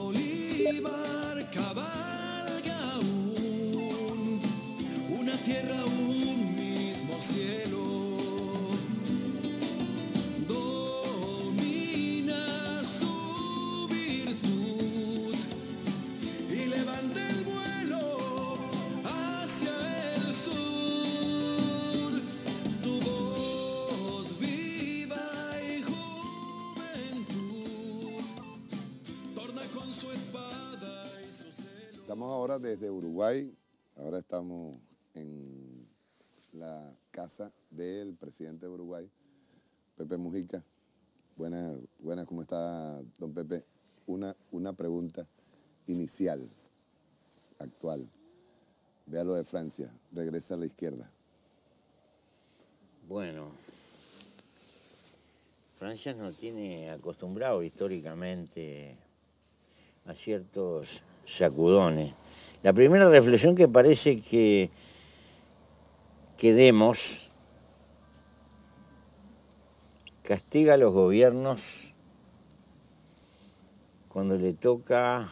Bolívar cabalga aún, una tierra, un mismo cielo. Domina su virtud y levanta el vuelo hacia el sur. Tu voz viva y juventud torna con su espada y su celo. Estamos ahora desde Uruguay, ahora estamos en la casa del presidente de Uruguay, Pepe Mujica. Buenas, ¿cómo está, don Pepe? Una pregunta inicial, actual. Vea lo de Francia, regresa a la izquierda. Bueno, Francia nos tiene acostumbrado históricamente a ciertos sacudones. La primera reflexión que parece que demos castiga a los gobiernos cuando le toca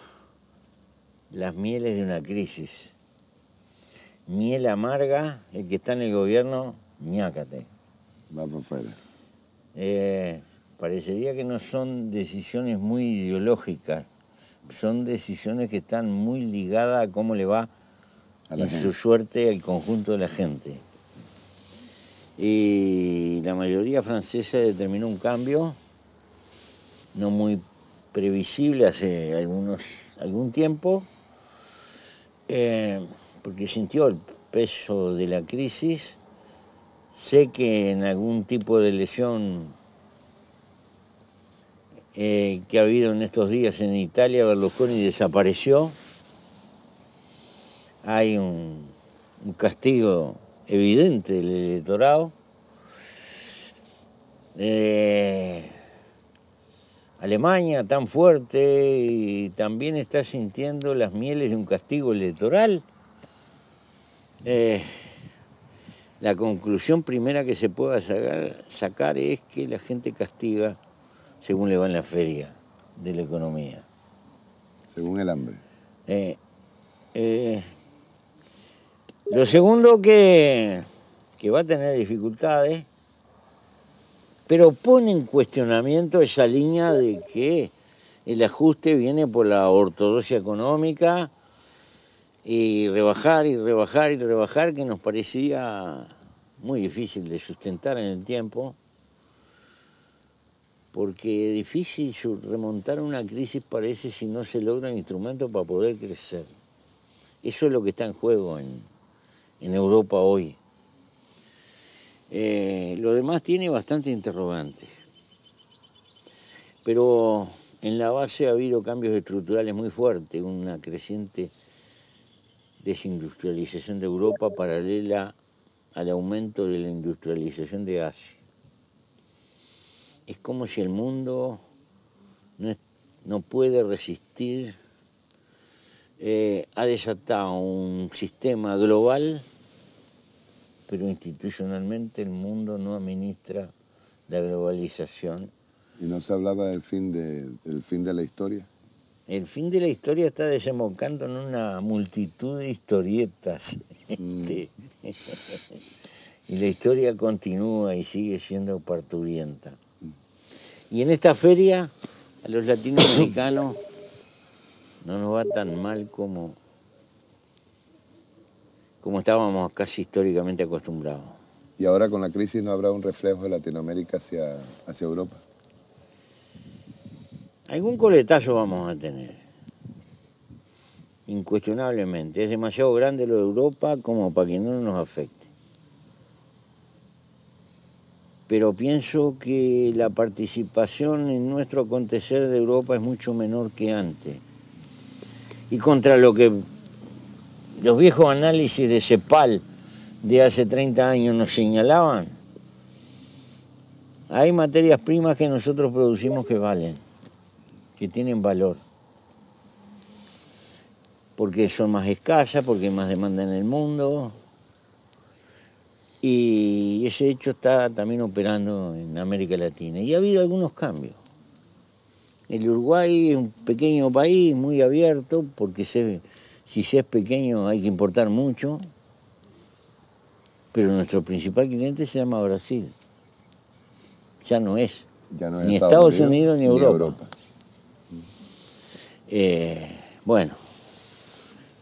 las mieles de una crisis. Miel amarga, el que está en el gobierno, ñácate. Va para afuera. Parecería que no son decisiones muy ideológicas, son decisiones que están muy ligadas a cómo le va en su suerte al conjunto de la gente. Y la mayoría francesa determinó un cambio no muy previsible hace algún tiempo, porque sintió el peso de la crisis. Sé que en algún tipo de lesión que ha habido en estos días en Italia, Berlusconi desapareció. Hay un castigo evidente del electorado. Alemania, tan fuerte, y también está sintiendo las mieles de un castigo electoral. La conclusión primera que se pueda sacar es que la gente castiga según le va en la feria de la economía. Según el hambre. Lo segundo que va a tener dificultades, pero pone en cuestionamiento esa línea de que el ajuste viene por la ortodoxia económica y rebajar, que nos parecía muy difícil de sustentar en el tiempo, porque es difícil remontar una crisis parece si no se logran instrumentos para poder crecer. Eso es lo que está en juego en Europa hoy. Lo demás tiene bastante interrogantes, pero en la base ha habido cambios estructurales muy fuertes, una creciente desindustrialización de Europa paralela al aumento de la industrialización de Asia. Es como si el mundo no puede resistir, ha desatado un sistema global, pero institucionalmente el mundo no administra la globalización. ¿Y no se hablaba del fin de la historia? El fin de la historia está desembocando en una multitud de historietas. Y la historia continúa y sigue siendo parturienta. Y en esta feria, a los latinoamericanos no nos va tan mal como estábamos casi históricamente acostumbrados. ¿Y ahora con la crisis no habrá un reflejo de Latinoamérica hacia Europa? Algún coletazo vamos a tener, incuestionablemente. Es demasiado grande lo de Europa como para que no nos afecte. Pero pienso que la participación en nuestro acontecer de Europa es mucho menor que antes. Y contra lo que los viejos análisis de CEPAL de hace 30 años nos señalaban, hay materias primas que nosotros producimos que valen, que tienen valor, porque son más escasas, porque hay más demanda en el mundo, y ese hecho está también operando en América Latina. Y ha habido algunos cambios. El Uruguay es un pequeño país, muy abierto, porque si se es pequeño hay que importar mucho, pero nuestro principal cliente se llama Brasil. Ya no es Ya no es ni Estados Unidos ni ni Europa. Bueno,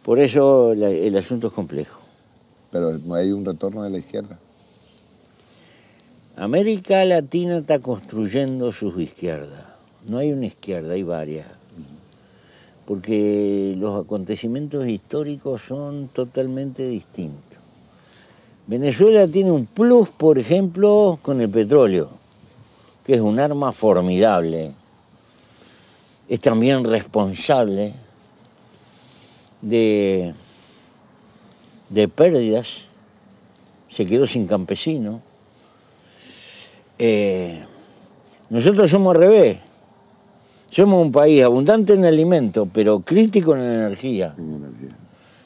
por eso el asunto es complejo. Pero no hay un retorno de la izquierda. América Latina está construyendo sus izquierdas. No hay una izquierda, hay varias. Porque los acontecimientos históricos son totalmente distintos. Venezuela tiene un plus, por ejemplo, con el petróleo, que es un arma formidable. Es también responsable de pérdidas. Se quedó sin campesinos. Nosotros somos al revés. Somos un país abundante en alimentos, pero crítico en energía.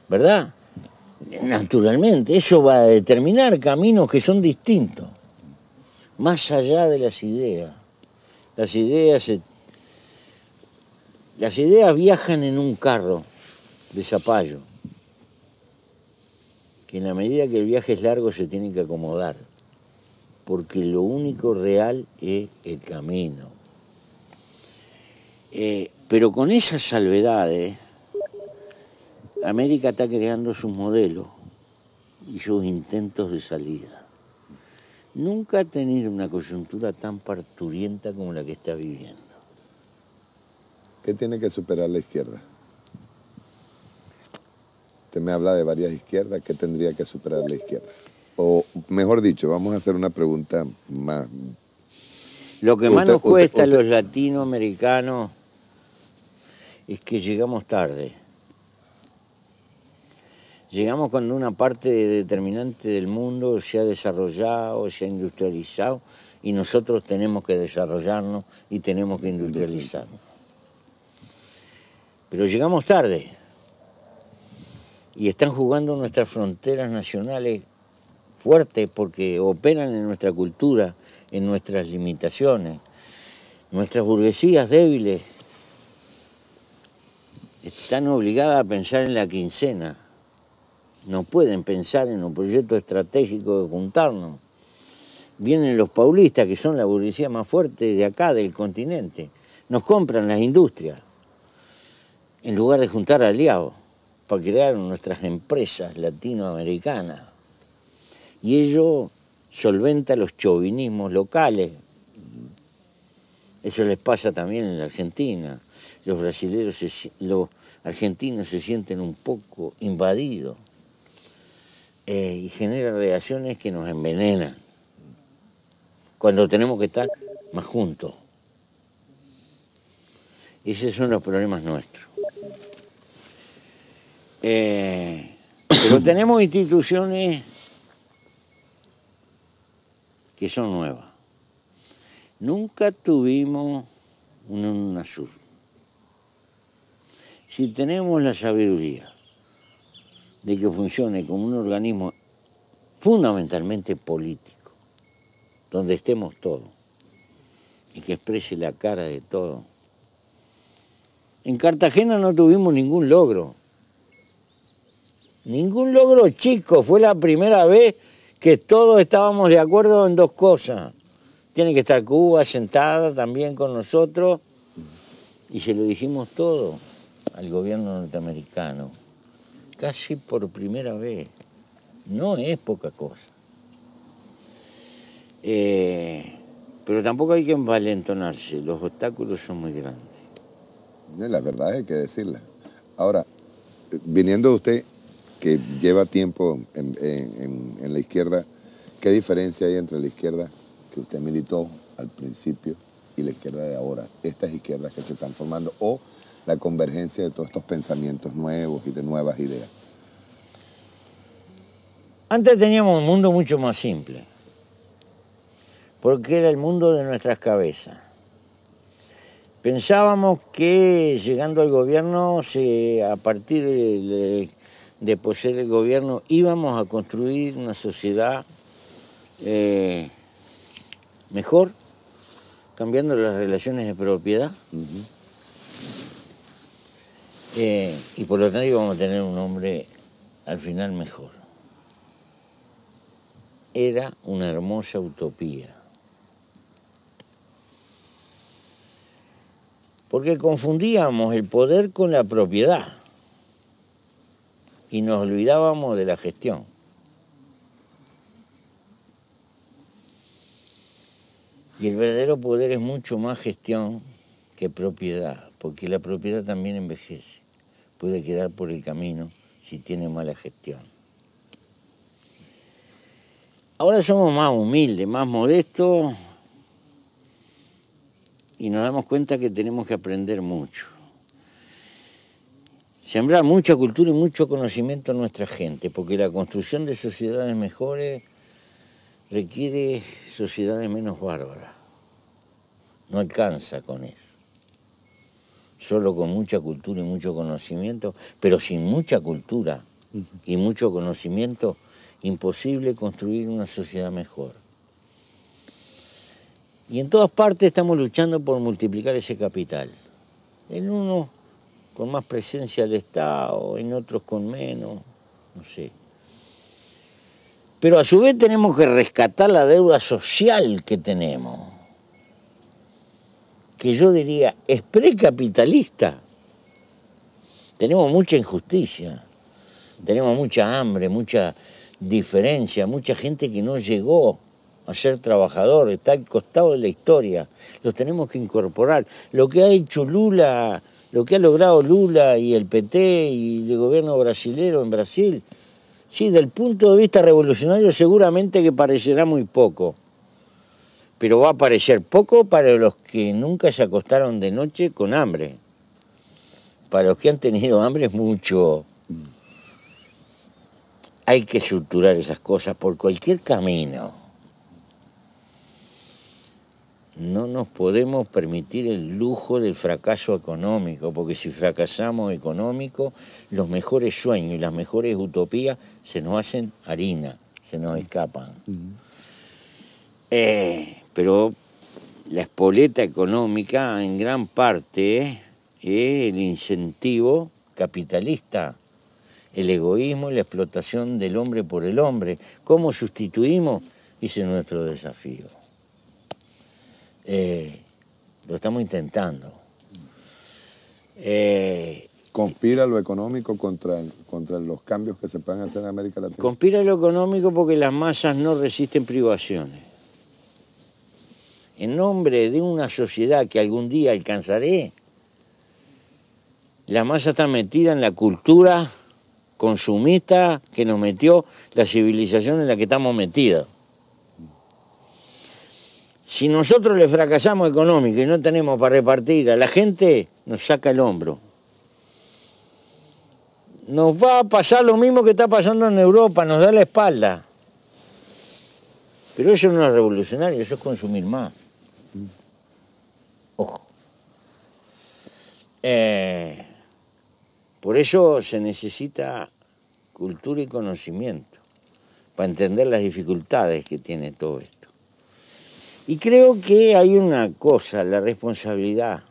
¿Verdad? Naturalmente, eso va a determinar caminos que son distintos, más allá de las ideas. Las ideas viajan en un carro de zapallo, que en la medida que el viaje es largo se tienen que acomodar, porque lo único real es el camino. Pero con esas salvedades, América está creando sus modelos y sus intentos de salida. Nunca ha tenido una coyuntura tan parturienta como la que está viviendo. ¿Qué tiene que superar la izquierda? Usted me habla de varias izquierdas, ¿qué tendría que superar la izquierda? O mejor dicho, vamos a hacer una pregunta más. Lo que más nos cuesta a los latinoamericanos es que llegamos tarde. Llegamos cuando una parte determinante del mundo se ha desarrollado, se ha industrializado, y nosotros tenemos que desarrollarnos y tenemos que industrializarnos. Pero llegamos tarde y están jugando nuestras fronteras nacionales fuertes porque operan en nuestra cultura, en nuestras limitaciones. Nuestras burguesías débiles están obligadas a pensar en la quincena. No pueden pensar en un proyecto estratégico de juntarnos. Vienen los paulistas, que son la burguesía más fuerte de acá, del continente. Nos compran las industrias, en lugar de juntar aliados, para crear nuestras empresas latinoamericanas. Y ello solventa los chauvinismos locales. Eso les pasa también en la Argentina. Los argentinos se sienten un poco invadidos. Y genera reacciones que nos envenenan cuando tenemos que estar más juntos. Esos son los problemas nuestros. Pero tenemos instituciones que son nuevas. Nunca tuvimos un UNASUR. Si tenemos la sabiduría de que funcione como un organismo fundamentalmente político, donde estemos todos y que exprese la cara de todos. En Cartagena no tuvimos ningún logro chico, fue la primera vez que todos estábamos de acuerdo en dos cosas. Tiene que estar Cuba sentada también con nosotros, y se lo dijimos todo al gobierno norteamericano. Casi por primera vez. No es poca cosa. Pero tampoco hay que envalentonarse. Los obstáculos son muy grandes. La verdad hay que decirla. Ahora, viniendo de usted, que lleva tiempo en la izquierda, ¿qué diferencia hay entre la izquierda que usted militó al principio y la izquierda de ahora? Estas izquierdas que se están formando, o la convergencia de todos estos pensamientos nuevos y de nuevas ideas. Antes teníamos un mundo mucho más simple, porque era el mundo de nuestras cabezas. Pensábamos que llegando al gobierno, a partir de poseer el gobierno, íbamos a construir una sociedad mejor, cambiando las relaciones de propiedad. Y por lo tanto vamos a tener un hombre al final mejor. Era una hermosa utopía. Porque confundíamos el poder con la propiedad y nos olvidábamos de la gestión. Y el verdadero poder es mucho más gestión que propiedad, porque la propiedad también envejece, puede quedar por el camino si tiene mala gestión. Ahora somos más humildes, más modestos, y nos damos cuenta que tenemos que aprender mucho. Sembrar mucha cultura y mucho conocimiento en nuestra gente, porque la construcción de sociedades mejores requiere sociedades menos bárbaras. No alcanza con eso. Solo con mucha cultura y mucho conocimiento, pero sin mucha cultura y mucho conocimiento, imposible construir una sociedad mejor. Y en todas partes estamos luchando por multiplicar ese capital. En unos con más presencia del Estado, en otros con menos, no sé. Pero a su vez tenemos que rescatar la deuda social que tenemos, que yo diría es precapitalista. Tenemos mucha injusticia, tenemos mucha hambre, mucha diferencia, mucha gente que no llegó a ser trabajador, está al costado de la historia, los tenemos que incorporar. Lo que ha hecho Lula, lo que ha logrado Lula y el PT y el gobierno brasilero en Brasil, sí, del punto de vista revolucionario seguramente que parecerá muy poco, pero va a parecer poco para los que nunca se acostaron de noche con hambre. Para los que han tenido hambre es mucho. Hay que estructurar esas cosas por cualquier camino. No nos podemos permitir el lujo del fracaso económico, porque si fracasamos económico, los mejores sueños y las mejores utopías se nos hacen harina, se nos escapan. Pero la espoleta económica en gran parte es el incentivo capitalista, el egoísmo y la explotación del hombre por el hombre. ¿Cómo sustituimos? Ese es nuestro desafío. Lo estamos intentando. ¿Conspira lo económico contra los cambios que se pueden hacer en América Latina? Conspira lo económico porque las masas no resisten privaciones. En nombre de una sociedad que algún día alcanzaré, la masa está metida en la cultura consumista que nos metió la civilización en la que estamos metidos. Si nosotros le fracasamos económico y no tenemos para repartir a la gente, nos saca el hombro. Nos va a pasar lo mismo que está pasando en Europa, nos da la espalda. Pero eso no es revolucionario, eso es consumir más. Ojo. Por eso se necesita cultura y conocimiento para entender las dificultades que tiene todo esto. Y creo que hay una cosa, la responsabilidad.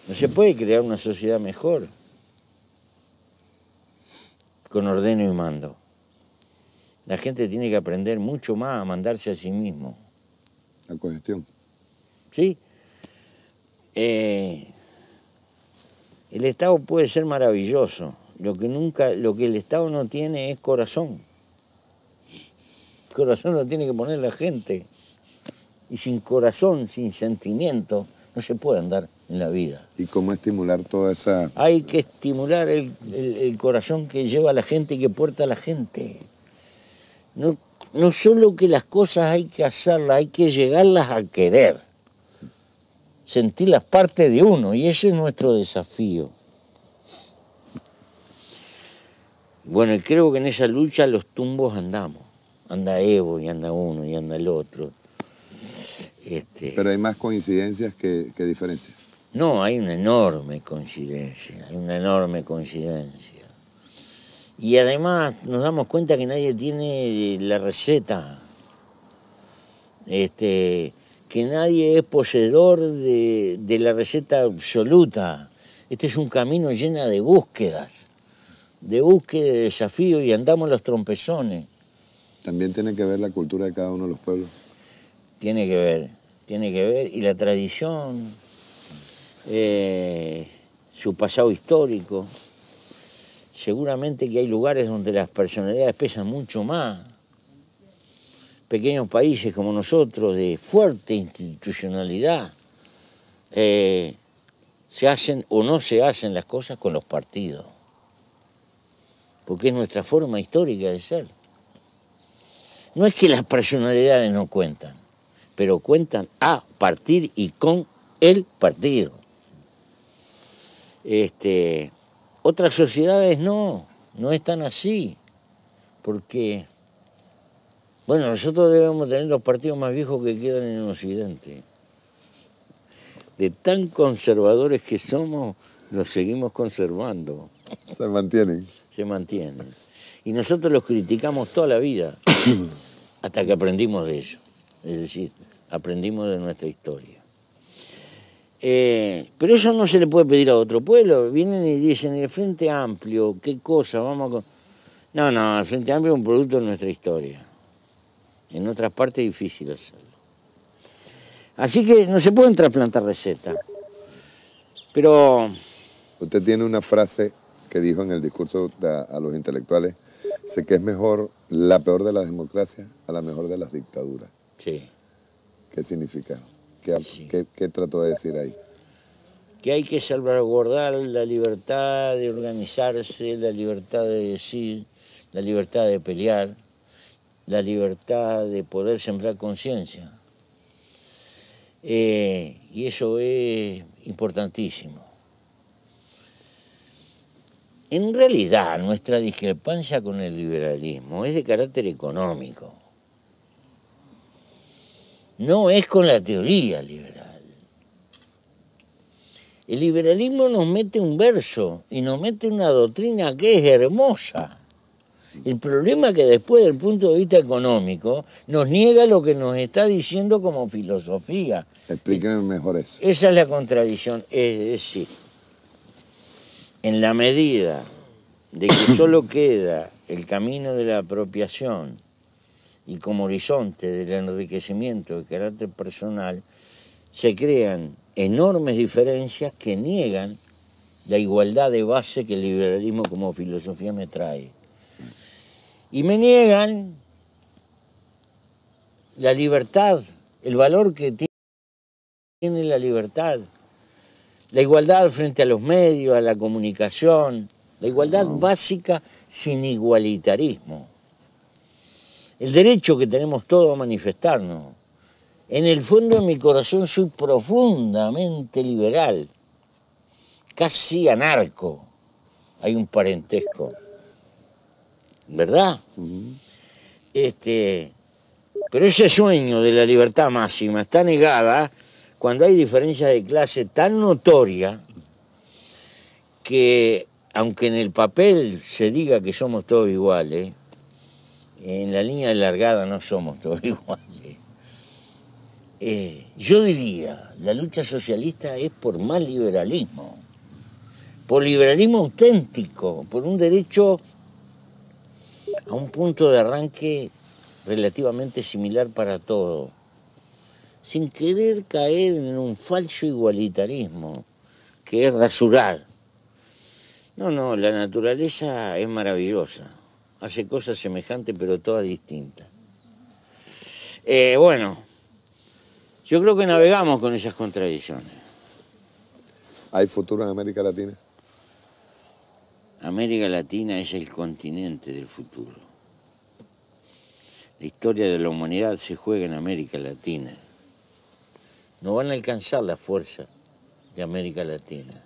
No se puede crear una sociedad mejor con ordeno y mando. La gente tiene que aprender mucho más a mandarse a sí mismo. La cogestión. ¿Sí? El Estado puede ser maravilloso. Lo que el Estado no tiene es corazón. El corazón lo tiene que poner la gente. Y sin corazón, sin sentimiento, no se puede andar en la vida. ¿Y cómo estimular toda esa...? Hay que estimular el corazón que lleva a la gente y que porta a la gente. No solo que las cosas hay que hacerlas, hay que llegarlas a querer. Sentirlas parte de uno, y ese es nuestro desafío. Bueno, y creo que en esa lucha los tumbos andamos. Anda Evo, y anda uno, y anda el otro. Pero hay más coincidencias que diferencias. No, hay una enorme coincidencia, Y además nos damos cuenta que nadie tiene la receta. que nadie es poseedor de la receta absoluta. Este es un camino lleno de búsquedas, de desafíos, y andamos los trompezones. También tiene que ver la cultura de cada uno de los pueblos. Tiene que ver, y la tradición, su pasado histórico. Seguramente que hay lugares donde las personalidades pesan mucho más. Pequeños países como nosotros, de fuerte institucionalidad, se hacen o no se hacen las cosas con los partidos, porque es nuestra forma histórica de ser. No es que las personalidades no cuentan, pero cuentan a partir y con el partido. Otras sociedades no están así, porque, bueno, nosotros debemos tener los partidos más viejos que quedan en Occidente. De tan conservadores que somos, los seguimos conservando. Se mantienen. Se mantienen. Y nosotros los criticamos toda la vida, hasta que aprendimos de ellos. Es decir, aprendimos de nuestra historia. Pero eso no se le puede pedir a otro pueblo. Vienen y dicen, el Frente Amplio, ¿qué cosa? Vamos a... No, el Frente Amplio es un producto de nuestra historia. En otras partes es difícil hacerlo. Así que no se pueden trasplantar recetas. Pero... Usted tiene una frase que dijo en el discurso a los intelectuales, sé que es mejor la peor de las democracias a la mejor de las dictaduras. Sí. ¿Qué significa? ¿Qué trató de decir ahí? Que hay que salvaguardar la libertad de organizarse, la libertad de decir, la libertad de pelear, la libertad de poder sembrar conciencia. Y eso es importantísimo. En realidad, nuestra discrepancia con el liberalismo es de carácter económico. No es con la teoría liberal. El liberalismo nos mete un verso y nos mete una doctrina que es hermosa. El problema es que después, del punto de vista económico, nos niega lo que nos está diciendo como filosofía. Explíquenme mejor eso. Esa es la contradicción. Es decir, en la medida de que solo queda el camino de la apropiación y como horizonte del enriquecimiento de carácter personal, se crean enormes diferencias que niegan la igualdad de base que el liberalismo como filosofía me trae. Y me niegan la libertad, el valor que tiene la libertad, la igualdad frente a los medios, a la comunicación, la igualdad básica sin igualitarismo. El derecho que tenemos todos a manifestarnos. En el fondo de mi corazón soy profundamente liberal, casi anarco. Hay un parentesco, ¿verdad? Pero ese sueño de la libertad máxima está negada cuando hay diferencias de clase tan notorias que, aunque en el papel se diga que somos todos iguales, en la línea de largada no somos todos iguales. Yo diría, la lucha socialista es por más liberalismo, por liberalismo auténtico, por un derecho a un punto de arranque relativamente similar para todos, sin querer caer en un falso igualitarismo, que es rasurar. No, la naturaleza es maravillosa, hace cosas semejantes pero todas distintas. Bueno, yo creo que navegamos con esas contradicciones. ¿Hay futuro en América Latina? América Latina es el continente del futuro. La historia de la humanidad se juega en América Latina. No van a alcanzar la fuerza de América Latina,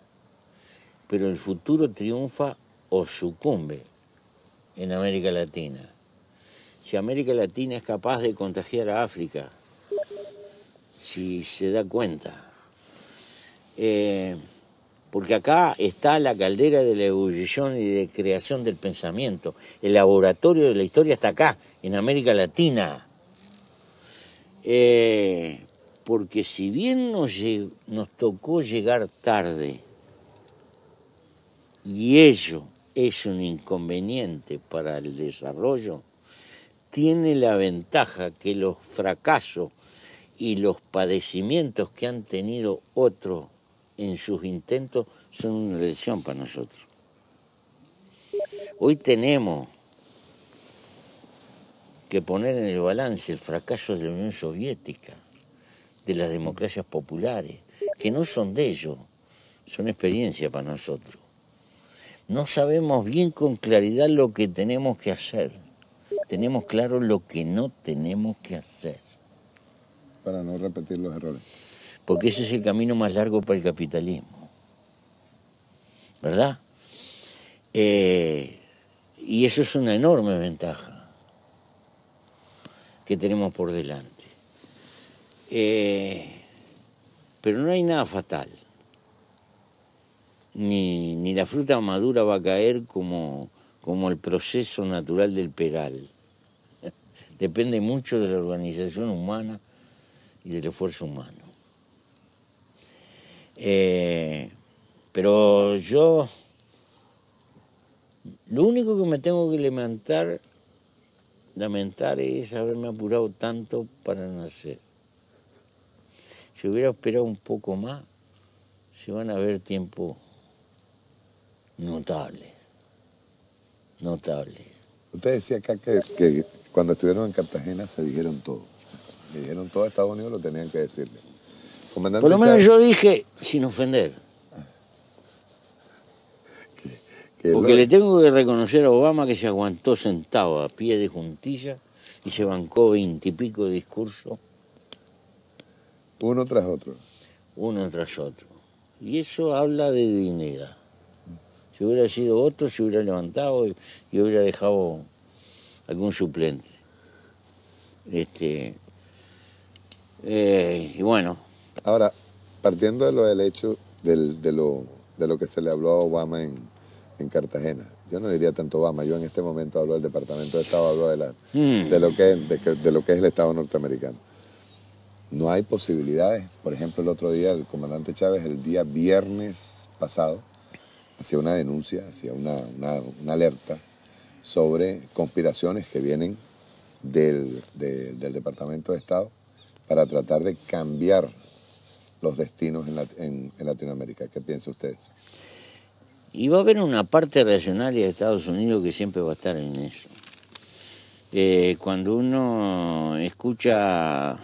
pero el futuro triunfa o sucumbe en América Latina. Si América Latina es capaz de contagiar a África, si se da cuenta, porque acá está la caldera de la ebullición y de creación del pensamiento. El laboratorio de la historia está acá, en América Latina. Porque si bien nos tocó llegar tarde, y ello es un inconveniente para el desarrollo, tiene la ventaja que los fracasos y los padecimientos que han tenido otros en sus intentos son una lección para nosotros. Hoy tenemos que poner en el balance el fracaso de la Unión Soviética, de las democracias populares, que no son de ellos, son experiencia para nosotros. No sabemos bien con claridad lo que tenemos que hacer. Tenemos claro lo que no tenemos que hacer. Para no repetir los errores. Porque ese es el camino más largo para el capitalismo. ¿Verdad? Y eso es una enorme ventaja que tenemos por delante. Pero no hay nada fatal. Ni la fruta madura va a caer como el proceso natural del peral. Depende mucho de la organización humana y del esfuerzo humano. Pero yo, lo único que me tengo que lamentar es haberme apurado tanto para nacer. Si hubiera esperado un poco más, se van a ver tiempos notables. Usted decía acá que cuando estuvieron en Cartagena se dijeron todo. Le dijeron todo a Estados Unidos, lo tenían que decirle. Comandante Por lo menos Chávez, yo dije sin ofender. Porque le tengo que reconocer a Obama que se aguantó sentado a pie de juntilla y se bancó 20 y pico de discursos. uno tras otro. Uno tras otro. Y eso habla de dignidad. Si hubiera sido otro, se hubiera levantado y hubiera dejado algún suplente. Y bueno. Ahora, partiendo de lo del hecho de lo que se le habló a Obama en Cartagena, yo no diría tanto Obama, yo en este momento hablo del Departamento de Estado, hablo de lo que es el Estado norteamericano. No hay posibilidades. Por ejemplo, el otro día el comandante Chávez, el día viernes pasado, hacía una denuncia, hacía una alerta sobre conspiraciones que vienen del Departamento de Estado para tratar de cambiar los destinos en Latinoamérica. ¿Qué piensa usted? Y va a haber una parte reaccionaria de Estados Unidos que siempre va a estar en eso. Cuando uno escucha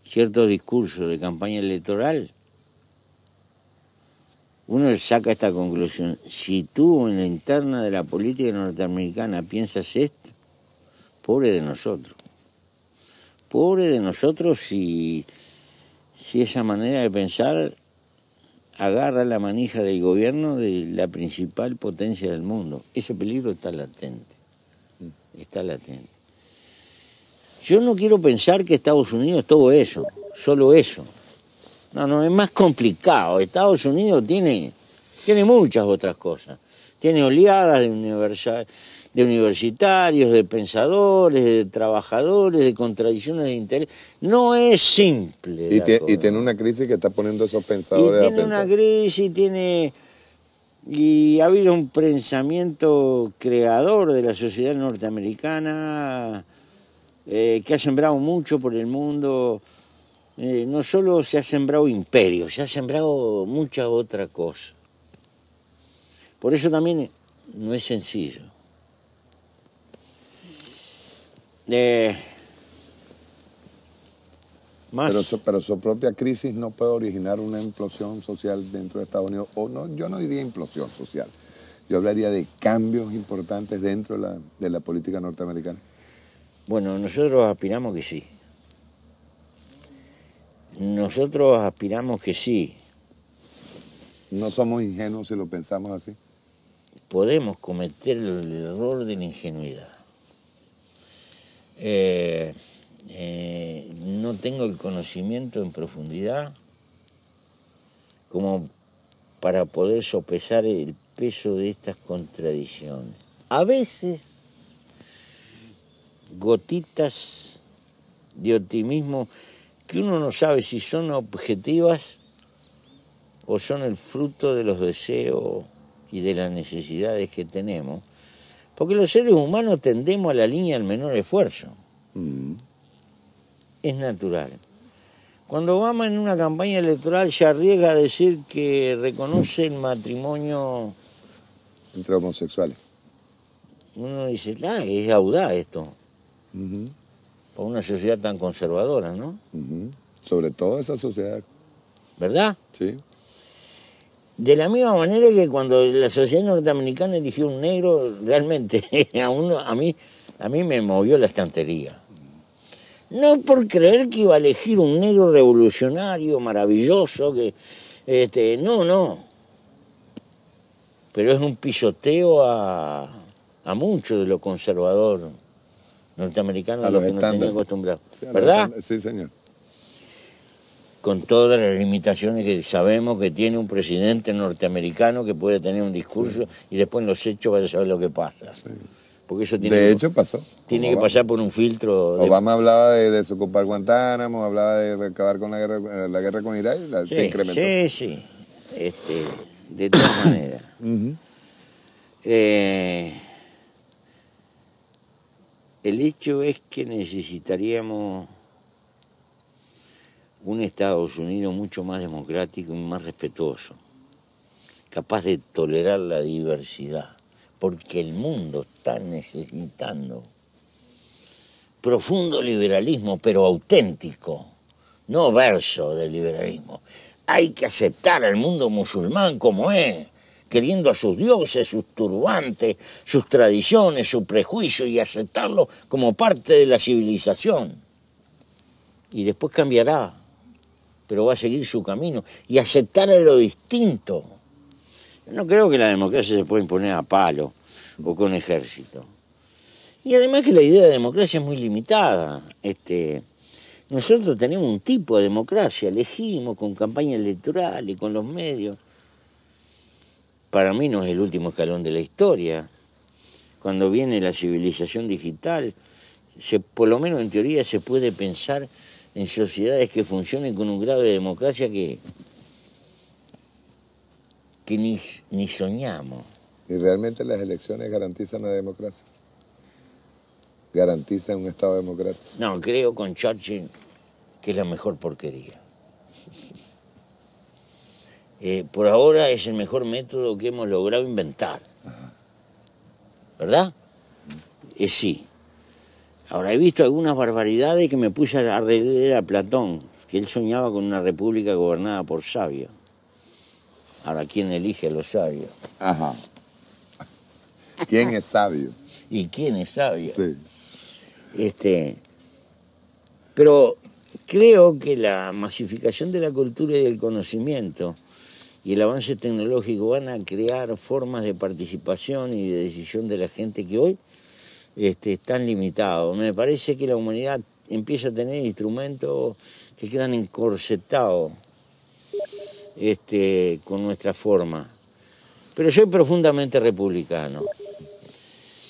ciertos discursos de campaña electoral, uno saca esta conclusión. Si tú en la interna de la política norteamericana piensas esto, pobre de nosotros. Pobre de nosotros si esa manera de pensar agarra la manija del gobierno de la principal potencia del mundo. Ese peligro está latente. Está latente. Yo no quiero pensar que Estados Unidos es todo eso, solo eso. No, es más complicado. Estados Unidos tiene muchas otras cosas. Tiene oleadas de universitarios, de pensadores, de trabajadores, de contradicciones de interés. No es simple. Y tiene una crisis que está poniendo esos pensadores a pensar. Tiene una crisis, y ha habido un pensamiento creador de la sociedad norteamericana que ha sembrado mucho por el mundo. No solo se ha sembrado imperio, se ha sembrado mucha otra cosa. Por eso también no es sencillo. Pero su propia crisis no puede originar una implosión social dentro de Estados Unidos. O no, yo no diría implosión social. Yo hablaría de cambios importantes dentro de la política norteamericana. Bueno, nosotros aspiramos que sí. Nosotros aspiramos que sí. No somos ingenuos si lo pensamos así. Podemos cometer el error de la ingenuidad. No tengo el conocimiento en profundidad como para poder sopesar el peso de estas contradicciones. A veces, gotitas de optimismo que uno no sabe si son objetivas o son el fruto de los deseos y de las necesidades que tenemos. Porque los seres humanos tendemos a la línea del menor esfuerzo. Es natural. Cuando Obama en una campaña electoral se arriesga a decir que reconoce el matrimonio entre homosexuales. Uno dice, es audaz esto. Para una sociedad tan conservadora, ¿no? Sobre todo esa sociedad. ¿Verdad? Sí. De la misma manera que cuando la sociedad norteamericana eligió un negro, realmente a mí me movió la estantería. No por creer que iba a elegir un negro revolucionario, maravilloso, que no. Pero es un pisoteo a mucho de lo conservador norteamericano, a lo que nos tenía acostumbrados. Sí, ¿verdad? Sí, señor. Con todas las limitaciones que sabemos que tiene un presidente norteamericano que puede tener un discurso y después en los hechos vaya a saber lo que pasa. Sí. Porque eso tiene de hecho pasó. Tiene que pasar por un filtro. Obama hablaba de desocupar Guantánamo, hablaba de acabar con la guerra con Irak, se incrementó. Sí. De todas maneras. El hecho es que necesitaríamos un Estados Unidos mucho más democrático y más respetuoso, capaz de tolerar la diversidad, porque el mundo está necesitando profundo liberalismo, pero auténtico, no verso de liberalismo. Hay que aceptar al mundo musulmán como es, queriendo a sus dioses, sus turbantes, sus tradiciones, su prejuicio y aceptarlo como parte de la civilización. Y después cambiará, pero va a seguir su camino y aceptar a lo distinto. No creo que la democracia se pueda imponer a palo o con ejército. Y además que la idea de democracia es muy limitada. Nosotros tenemos un tipo de democracia, elegimos con campaña electoral y con los medios. Para mí no es el último escalón de la historia. Cuando viene la civilización digital, por lo menos en teoría se puede pensar en sociedades que funcionen con un grado de democracia que ni soñamos. ¿Y realmente las elecciones garantizan la democracia? ¿Garantizan un Estado democrático? No, creo con Churchill que es la mejor porquería. Por ahora es el mejor método que hemos logrado inventar. ¿Verdad? Sí. Ahora, he visto algunas barbaridades que me puse a releer a Platón, que él soñaba con una república gobernada por sabios. Ahora, ¿quién elige a los sabios? Ajá. ¿Quién es sabio? ¿Y quién es sabio? Sí. Pero creo que la masificación de la cultura y del conocimiento y el avance tecnológico van a crear formas de participación y de decisión de la gente que hoy están limitados. Me parece que la humanidad empieza a tener instrumentos que quedan encorsetados con nuestra forma. Pero soy profundamente republicano.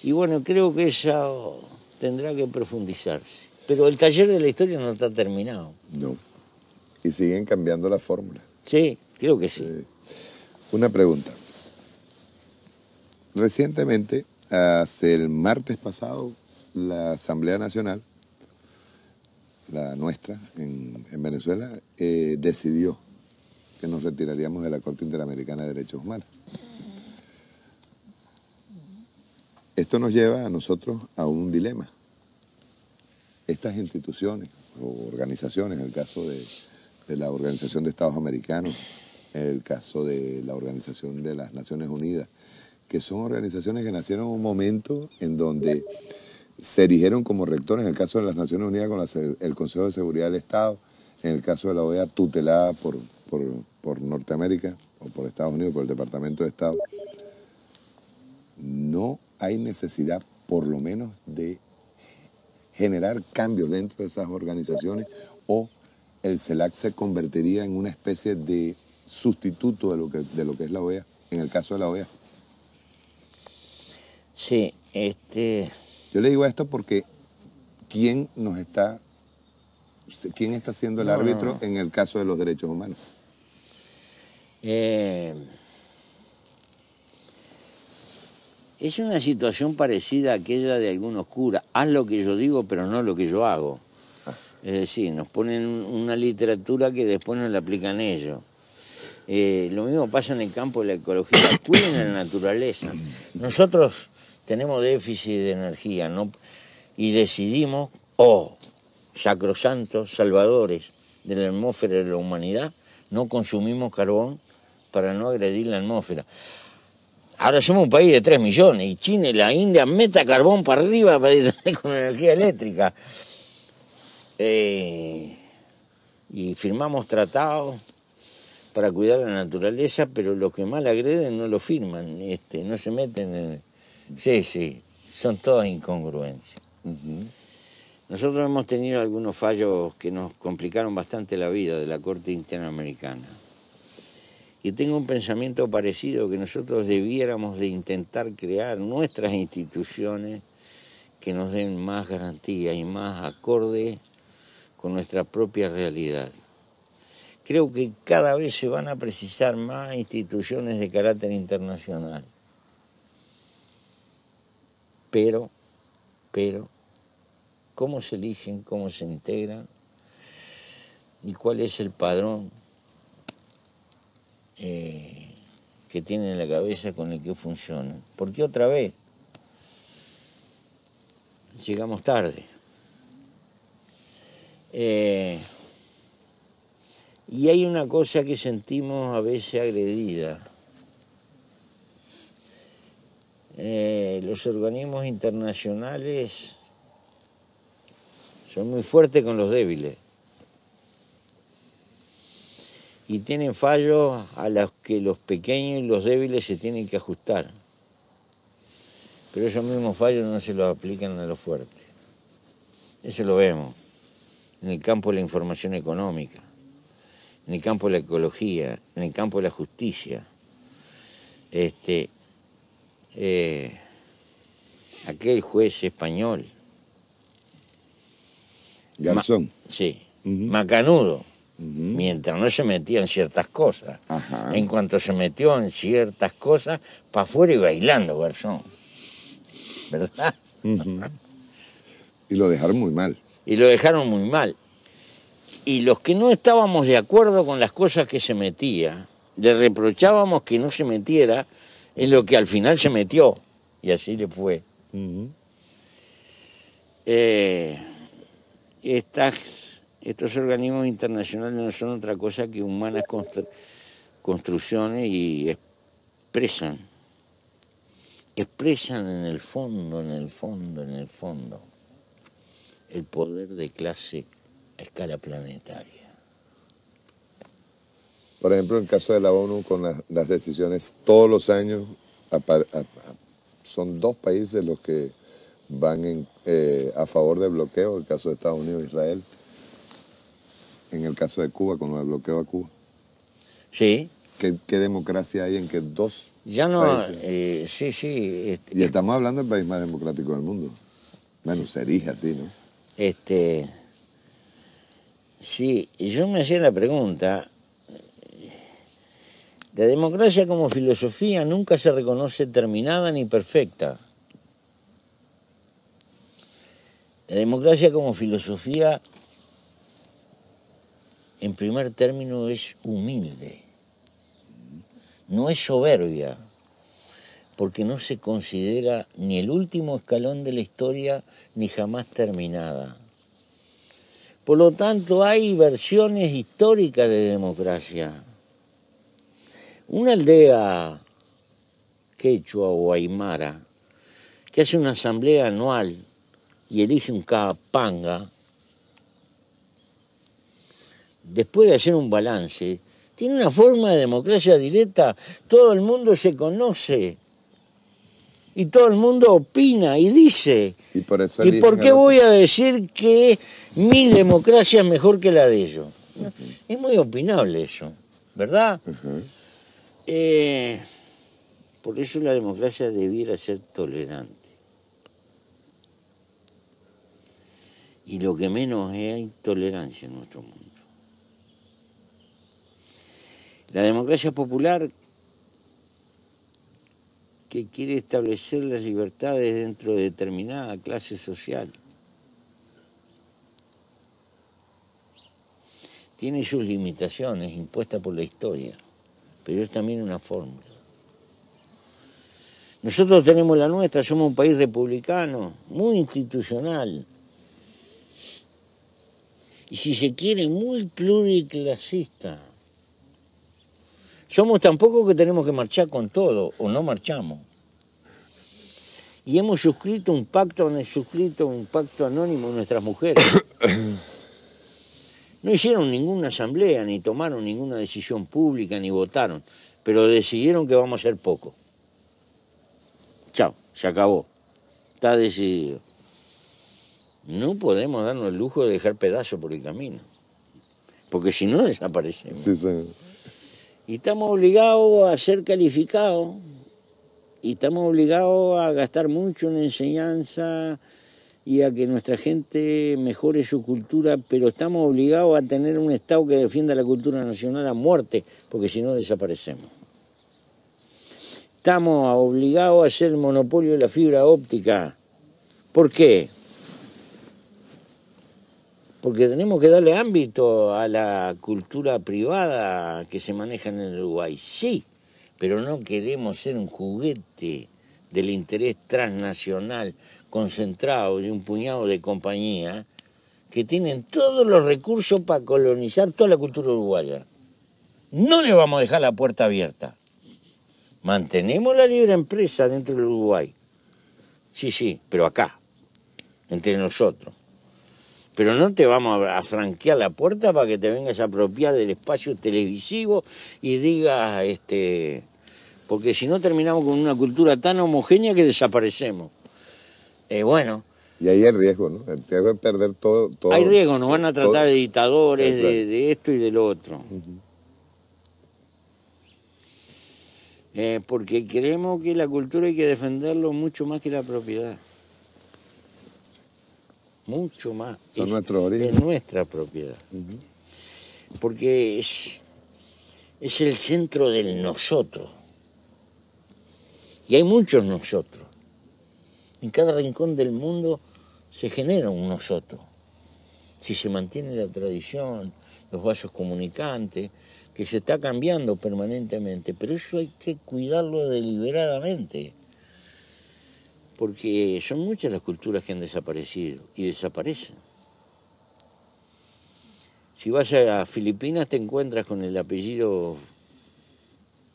Y bueno, creo que eso tendrá que profundizarse. Pero el taller de la historia no está terminado. No. Y siguen cambiando la fórmula. Sí, creo que sí. Una pregunta. Recientemente, hace el martes pasado, la Asamblea Nacional, la nuestra en Venezuela, decidió que nos retiraríamos de la Corte Interamericana de Derechos Humanos. Esto nos lleva a nosotros a un dilema. Estas instituciones o organizaciones, en el caso de la Organización de Estados Americanos, en el caso de la Organización de las Naciones Unidas, que son organizaciones que nacieron en un momento en donde se erigieron como rectores, en el caso de las Naciones Unidas con el Consejo de Seguridad del Estado, en el caso de la OEA tutelada por Norteamérica o por Estados Unidos, por el Departamento de Estado. No hay necesidad, por lo menos, de generar cambios dentro de esas organizaciones, o el CELAC se convertiría en una especie de sustituto de lo que es la OEA, en el caso de la OEA. Sí, Yo le digo esto porque ¿quién nos está ¿Quién está siendo el No, árbitro no. en el caso de los derechos humanos? Es una situación parecida a aquella de algunos curas. Haz lo que yo digo, pero no lo que yo hago. Es decir, nos ponen una literatura que después no la aplican ellos. Lo mismo pasa en el campo de la ecología. Cuiden la naturaleza. Nosotros tenemos déficit de energía, ¿no? Y decidimos, sacrosantos salvadores de la atmósfera de la humanidad, no consumimos carbón para no agredir la atmósfera. Ahora somos un país de 3 millones y China y la India meta carbón para arriba para ir con energía eléctrica. Y firmamos tratados para cuidar la naturaleza, pero los que más la agreden no lo firman, no se meten en... Sí, son todas incongruencias. Nosotros hemos tenido algunos fallos que nos complicaron bastante la vida de la Corte Interamericana. Y tengo un pensamiento parecido, que nosotros debiéramos de intentar crear nuestras instituciones que nos den más garantía y más acorde con nuestra propia realidad. Creo que cada vez se van a precisar más instituciones de carácter internacional. Pero, ¿cómo se eligen, cómo se integran y cuál es el padrón que tienen en la cabeza con el que funcionan? Porque otra vez llegamos tarde. Y hay una cosa que sentimos a veces agredida. Los organismos internacionales son muy fuertes con los débiles y tienen fallos a los que los pequeños y los débiles se tienen que ajustar. Pero esos mismos fallos no se los aplican a los fuertes. Eso lo vemos en el campo de la información económica, en el campo de la ecología, en el campo de la justicia. Aquel juez español. Garzón. Sí, macanudo, mientras no se metía en ciertas cosas. Ajá. En cuanto se metió en ciertas cosas, para afuera y bailando, Garzón. ¿Verdad? Y lo dejaron muy mal. Y lo dejaron muy mal. Y los que no estábamos de acuerdo con las cosas que se metía, le reprochábamos que no se metiera en lo que al final se metió. Y así le fue. Estos organismos internacionales no son otra cosa que humanas construcciones y expresan en el fondo el poder de clase a escala planetaria. Por ejemplo, en el caso de la ONU, con las decisiones todos los años, son 2 países los que van a favor del bloqueo, el caso de Estados Unidos e Israel. En el caso de Cuba, con el bloqueo a Cuba. Sí. ¿Qué democracia hay en que 2 ya no, países? sí. Y estamos hablando del país más democrático del mundo. Bueno, se erige así, ¿no? Sí, yo me hacía la pregunta, la democracia como filosofía nunca se reconoce terminada ni perfecta. La democracia como filosofía, en primer término, es humilde, no es soberbia, porque no se considera ni el último escalón de la historia ni jamás terminada. Por lo tanto, hay versiones históricas de democracia. Una aldea quechua o aymara que hace una asamblea anual y elige un capanga, después de hacer un balance, tiene una forma de democracia directa. Todo el mundo se conoce y todo el mundo opina y dice. ¿Y ¿Y por qué voy a decir que mi democracia es mejor que la de ellos? No, es muy opinable eso, ¿verdad? Por eso la democracia debiera ser tolerante. y lo que menos hay tolerancia en nuestro mundo. La democracia popular, que quiere establecer las libertades dentro de determinada clase social, tiene sus limitaciones impuestas por la historia, pero es también una fórmula. Nosotros tenemos la nuestra, somos un país republicano, muy institucional, y si se quiere, muy pluriclasista. Somos tampoco que tenemos que marchar con todo, o no marchamos. Y hemos suscrito un pacto anónimo nuestras mujeres. No hicieron ninguna asamblea, ni tomaron ninguna decisión pública, ni votaron, pero decidieron que vamos a ser poco. Chao, se acabó. Está decidido. No podemos darnos el lujo de dejar pedazos por el camino, porque si no desaparecemos. Sí, señor. Y estamos obligados a ser calificados, y estamos obligados a gastar mucho en enseñanza y a que nuestra gente mejore su cultura, pero estamos obligados a tener un Estado que defienda la cultura nacional a muerte, porque si no desaparecemos. Estamos obligados a hacer el monopolio de la fibra óptica. ¿Por qué? Porque tenemos que darle ámbito a la cultura privada que se maneja en el Uruguay. Sí, pero no queremos ser un juguete del interés transnacional concentrado de un puñado de compañías que tienen todos los recursos para colonizar toda la cultura uruguaya. No le vamos a dejar la puerta abierta. Mantenemos la libre empresa dentro del Uruguay. Sí, pero acá, entre nosotros. Pero no te vamos a franquear la puerta para que te vengas a apropiar del espacio televisivo y digas, porque si no terminamos con una cultura tan homogénea que desaparecemos. Bueno. Y ahí hay riesgo, ¿no? El riesgo de perder todo. Hay riesgo, nos van a tratar de dictadores, de esto y del otro. Porque creemos que la cultura hay que defenderlo mucho más que la propiedad. Mucho más. Son nuestros orígenes. Es nuestra propiedad. Porque es el centro del nosotros. Y hay muchos nosotros. En cada rincón del mundo se genera un nosotros. Si se mantiene la tradición, los vasos comunicantes, que se está cambiando permanentemente, pero eso hay que cuidarlo deliberadamente. Porque son muchas las culturas que han desaparecido y desaparecen. Si vas a Filipinas te encuentras con el apellido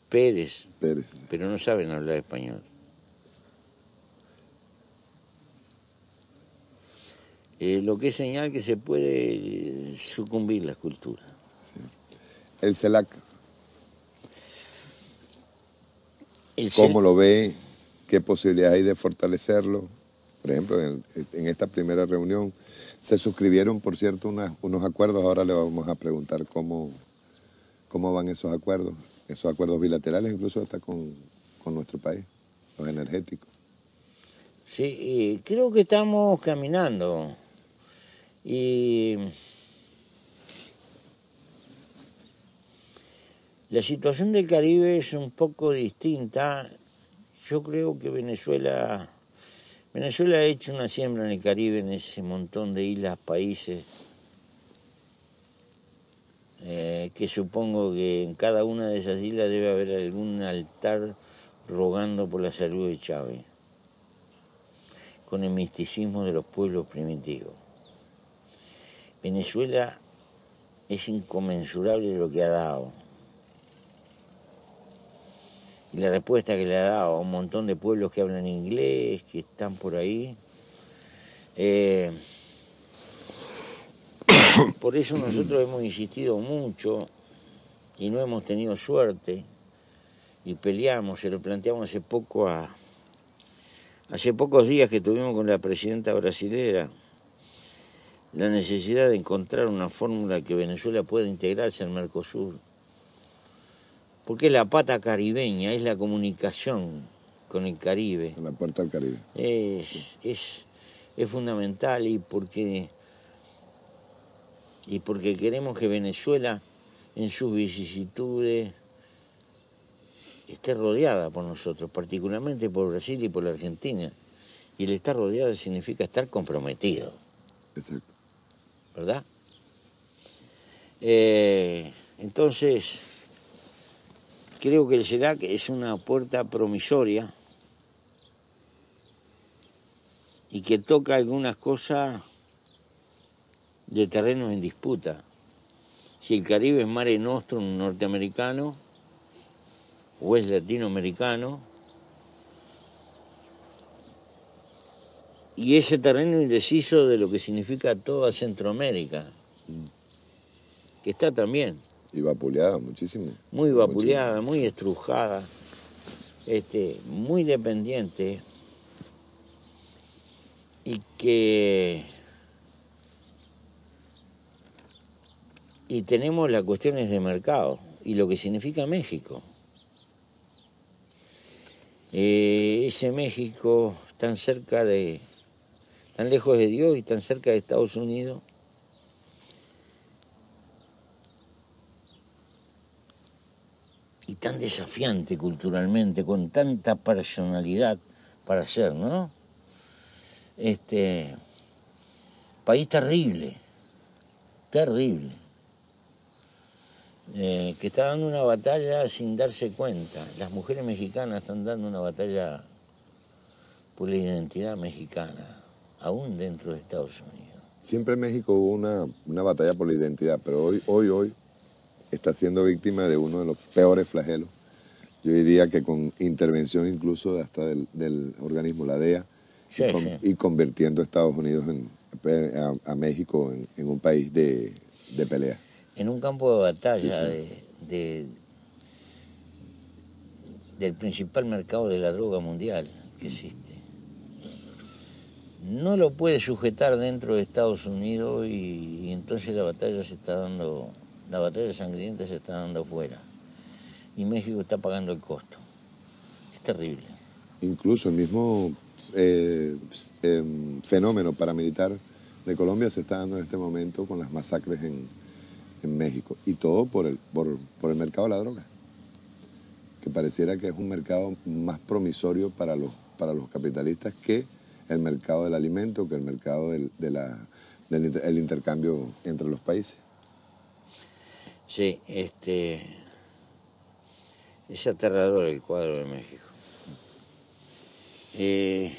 Pérez, pero no saben hablar español. Lo que es señal que se puede sucumbir la cultura. Sí. El CELAC, ¿cómo lo ve? ¿Qué posibilidades hay de fortalecerlo? Por ejemplo, en esta primera reunión se suscribieron, por cierto, unos acuerdos. Ahora le vamos a preguntar cómo van esos acuerdos bilaterales, incluso hasta con nuestro país, los energéticos. Sí, creo que estamos caminando. Y la situación del Caribe es un poco distinta. Yo creo que Venezuela ha hecho una siembra en el Caribe, en ese montón de islas, países, que supongo que en cada una de esas islas debe haber algún altar rogando por la salud de Chávez, con el misticismo de los pueblos primitivos. Venezuela es inconmensurable lo que ha dado. Y la respuesta que le ha dado a un montón de pueblos que hablan inglés, que están por ahí. Por eso nosotros hemos insistido mucho y no hemos tenido suerte. Y peleamos, se lo planteamos hace pocos días que tuvimos con la presidenta brasilera, la necesidad de encontrar una fórmula que Venezuela pueda integrarse al Mercosur. Porque es la pata caribeña, es la comunicación con el Caribe. La puerta al Caribe. Es fundamental, y porque y porque queremos que Venezuela, en sus vicisitudes, esté rodeada por nosotros, particularmente por Brasil y por la Argentina. Y el estar rodeado significa estar comprometido. Exacto. ¿Verdad? Entonces, creo que el CELAC es una puerta promisoria y que toca algunas cosas de terrenos en disputa. Si el Caribe es Mare Nostrum norteamericano o es latinoamericano, y ese terreno indeciso de lo que significa toda Centroamérica, que está también Y vapuleada muchísimo. muy vapuleada, muy estrujada, muy dependiente, y tenemos las cuestiones de mercado y lo que significa México. Ese México tan lejos de Dios y tan cerca de Estados Unidos, y tan desafiante culturalmente, con tanta personalidad para ser, ¿no? País terrible, terrible, que está dando una batalla sin darse cuenta. Las mujeres mexicanas están dando una batalla por la identidad mexicana, aún dentro de Estados Unidos. Siempre en México hubo una batalla por la identidad, pero hoy está siendo víctima de uno de los peores flagelos. Yo diría que con intervención incluso hasta del organismo, la DEA, Sí, y convirtiendo a Estados Unidos a México en un país de pelea. En un campo de batalla Sí. del principal mercado de la droga mundial que existe. No lo puede sujetar dentro de Estados Unidos y entonces la batalla sangrienta se está dando afuera. Y México está pagando el costo. Es terrible. Incluso el mismo fenómeno paramilitar de Colombia se está dando en este momento con las masacres en México. Y todo por el mercado de la droga, que pareciera que es un mercado más promisorio para los capitalistas que el mercado del alimento, que el mercado del intercambio entre los países. Sí, es aterrador el cuadro de México. Y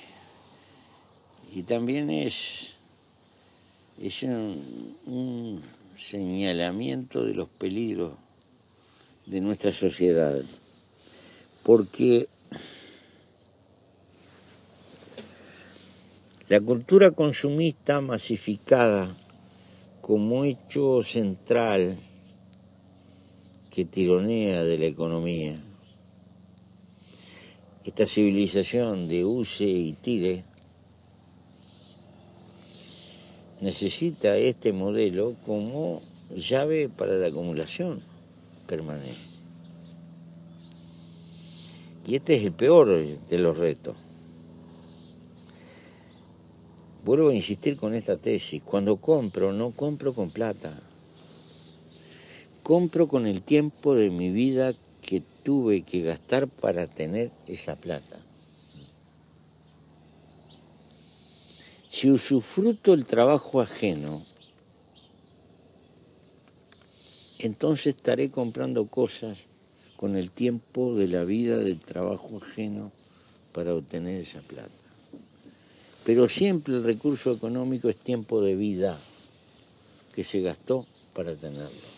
también es un señalamiento de los peligros de nuestra sociedad, porque la cultura consumista masificada como hecho central que tironea de la economía, esta civilización de use y tire, necesita este modelo como llave para la acumulación permanente. Y este es el peor de los retos. Vuelvo a insistir con esta tesis. Cuando compro, no compro con plata. Compro con el tiempo de mi vida que tuve que gastar para tener esa plata. Si usufruto el trabajo ajeno, entonces estaré comprando cosas con el tiempo de la vida del trabajo ajeno para obtener esa plata. Pero siempre el recurso económico es tiempo de vida que se gastó para tenerlo.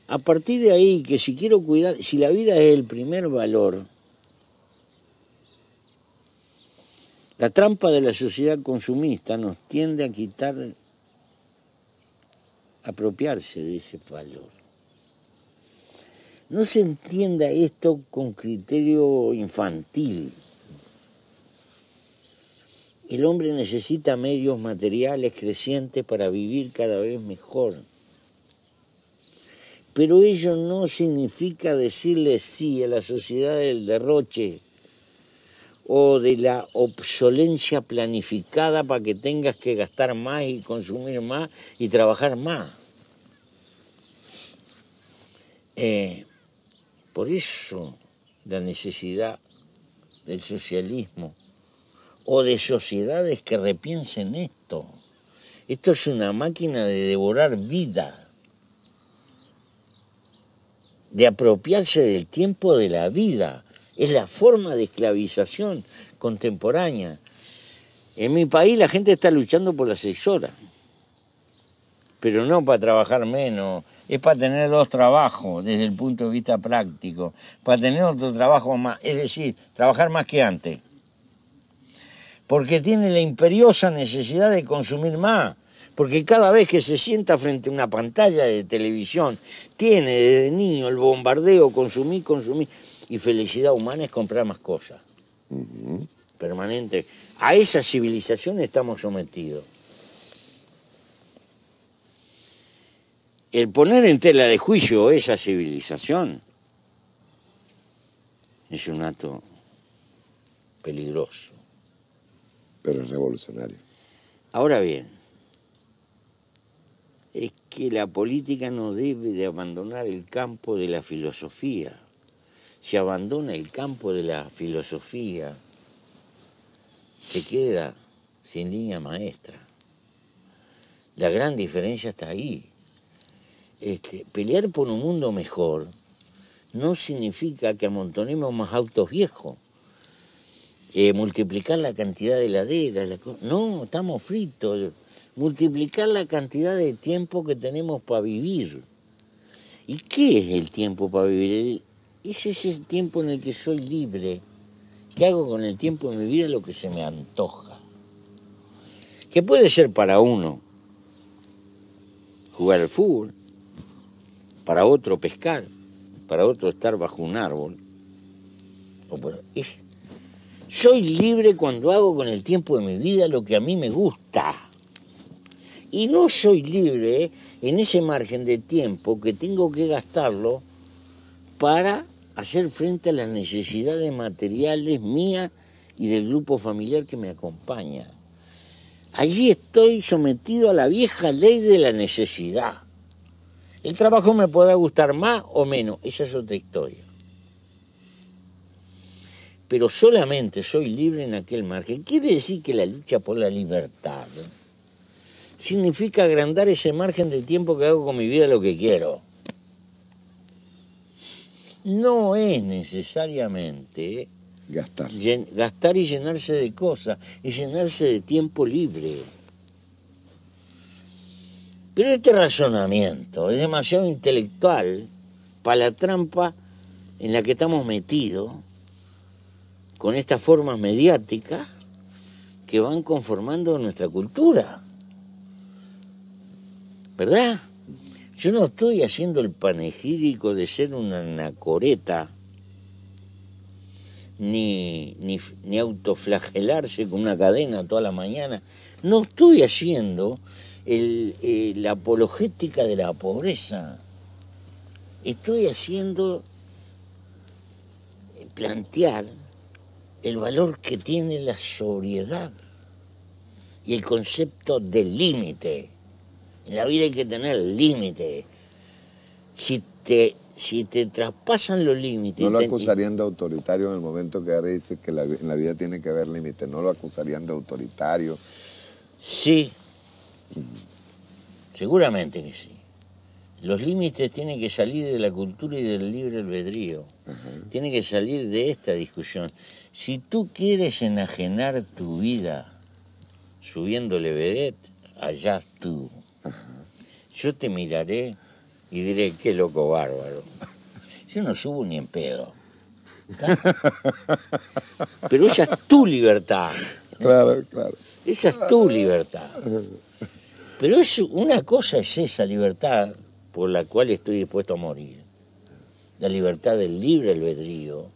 A partir de ahí, que si quiero cuidar, si la vida es el primer valor, la trampa de la sociedad consumista nos tiende a apropiarse de ese valor. No se entienda esto con criterio infantil. El hombre necesita medios materiales crecientes para vivir cada vez mejor. Pero ello no significa decirle sí a la sociedad del derroche o de la obsolencia planificada para que tengas que gastar más y consumir más y trabajar más. Por eso la necesidad del socialismo o de sociedades que repiensen esto. Esto es una máquina de devorar vida, de apropiarse del tiempo de la vida. Es la forma de esclavización contemporánea. En mi país la gente está luchando por las 6 horas, pero no para trabajar menos, es para tener 2 trabajos desde el punto de vista práctico, para tener otro trabajo más, es decir, trabajar más que antes. Porque tiene la imperiosa necesidad de consumir más, porque cada vez que se sienta frente a una pantalla de televisión, tiene desde niño el bombardeo, consumir, y felicidad humana es comprar más cosas. Permanente. A esa civilización estamos sometidos. El poner en tela de juicio esa civilización es un acto peligroso. Pero es revolucionario. Ahora bien, es que la política no debe de abandonar el campo de la filosofía. Si abandona el campo de la filosofía, se queda sin línea maestra. La gran diferencia está ahí. Pelear por un mundo mejor no significa que amontonemos más autos viejos, multiplicar la cantidad de heladeras, no, estamos fritos. Multiplicar la cantidad de tiempo que tenemos para vivir. ¿Y qué es el tiempo para vivir? Es ese tiempo en el que soy libre, que hago con el tiempo de mi vida lo que se me antoja. Que puede ser para uno jugar al fútbol, para otro pescar, para otro estar bajo un árbol. Soy libre cuando hago con el tiempo de mi vida lo que a mí me gusta. Y no soy libre en ese margen de tiempo que tengo que gastarlo para hacer frente a las necesidades materiales mías y del grupo familiar que me acompaña. Allí estoy sometido a la vieja ley de la necesidad. El trabajo me podrá gustar más o menos, esa es otra historia. Pero solamente soy libre en aquel margen. Quiere decir que la lucha por la libertad significa agrandar ese margen de tiempo que hago con mi vida lo que quiero. No es necesariamente gastar y llenarse de cosas, y llenarse de tiempo libre. Pero este razonamiento es demasiado intelectual para la trampa en la que estamos metidos con estas formas mediáticas que van conformando nuestra cultura. ¿Verdad? Yo no estoy haciendo el panegírico de ser una anacoreta, ni autoflagelarse con una cadena toda la mañana. No estoy haciendo la apologética de la pobreza. Estoy haciendo plantear el valor que tiene la sobriedad y el concepto del límite. En la vida hay que tener límite. Si te traspasan los límites... ¿No lo acusarían de autoritario en el momento que ahora dice que en la vida tiene que haber límites? ¿No lo acusarían de autoritario? Sí, seguramente que sí. Los límites tienen que salir de la cultura y del libre albedrío. Tienen que salir de esta discusión. Si tú quieres enajenar tu vida subiéndole Everest, allá tú. Yo te miraré y diré, qué loco bárbaro. Yo no subo ni en pedo. Pero esa es tu libertad. Claro, claro. Esa es tu libertad. Pero una cosa es esa libertad por la cual estoy dispuesto a morir. La libertad del libre albedrío.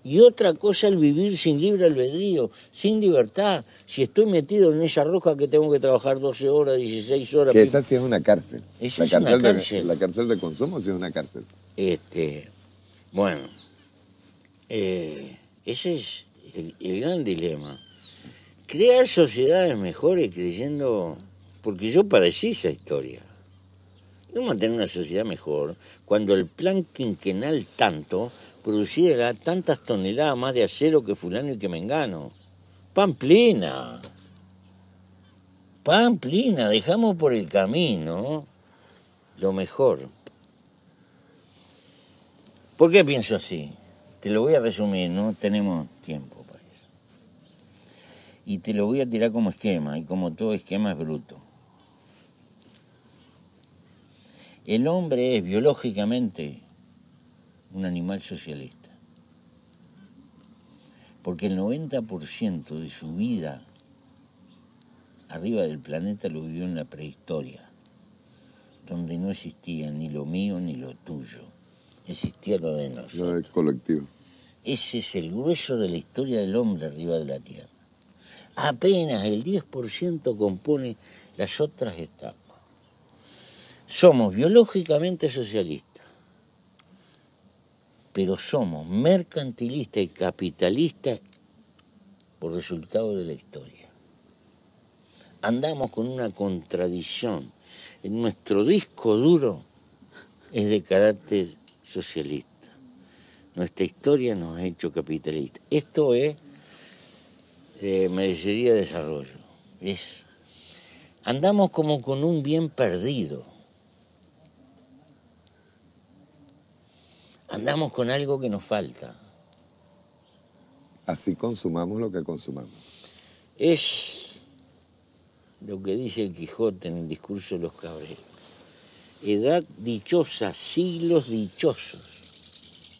Y otra cosa el vivir sin libre albedrío, sin libertad. Si estoy metido en esa roca que tengo que trabajar 12 horas, 16 horas... Que esa sí es una cárcel. Esa es una cárcel. La cárcel de consumo sí es una cárcel. Bueno, ese es el gran dilema. Crear sociedades mejores creyendo... Porque yo padecí esa historia. No mantener una sociedad mejor cuando el plan quinquenal tanto produciera tantas toneladas más de acero que fulano y que mengano. Pamplina. Pamplina, dejamos por el camino lo mejor. ¿Por qué pienso así? Te lo voy a resumir, no tenemos tiempo para eso. Y te lo voy a tirar como esquema, y como todo esquema es bruto. El hombre es biológicamente un animal socialista, porque el 90% de su vida arriba del planeta lo vivió en la prehistoria, donde no existía ni lo mío ni lo tuyo, existía lo de nosotros. Lo del colectivo. Ese es el grueso de la historia del hombre arriba de la Tierra. Apenas el 10% compone las otras etapas. Somos biológicamente socialistas, pero somos mercantilistas y capitalistas por resultado de la historia. Andamos con una contradicción. En nuestro disco duro es de carácter socialista. Nuestra historia nos ha hecho capitalistas. Esto es merecería desarrollo. Andamos como con un bien perdido. Andamos con algo que nos falta. Así consumamos lo que consumamos. Es lo que dice el Quijote en el discurso de los Cabreros. Edad dichosa, siglos dichosos,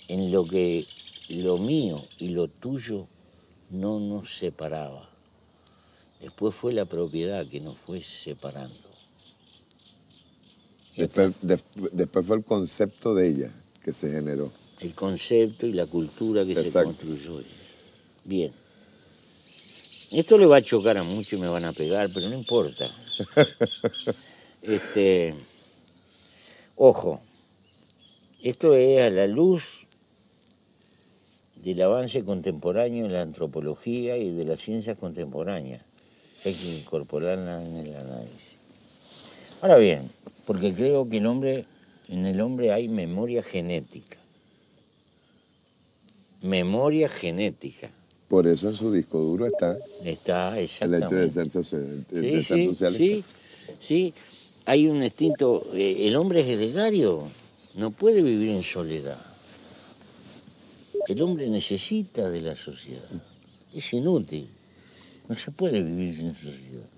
en lo que lo mío y lo tuyo no nos separaba. Después fue la propiedad que nos fue separando. Después fue el concepto de ella que se generó. El concepto y la cultura que Exacto. se construyó. Bien. Esto le va a chocar a muchos y me van a pegar, pero no importa. Ojo, esto es a la luz del avance contemporáneo en la antropología y de las ciencias contemporáneas. Hay que incorporarla en el análisis. Ahora bien, porque creo que en el hombre hay memoria genética. Memoria genética. Por eso en su disco duro está Está el exactamente. hecho de ser, socialista. Sí. Hay un instinto. El hombre es gregario, no puede vivir en soledad. El hombre necesita de la sociedad. Es inútil. No se puede vivir sin sociedad.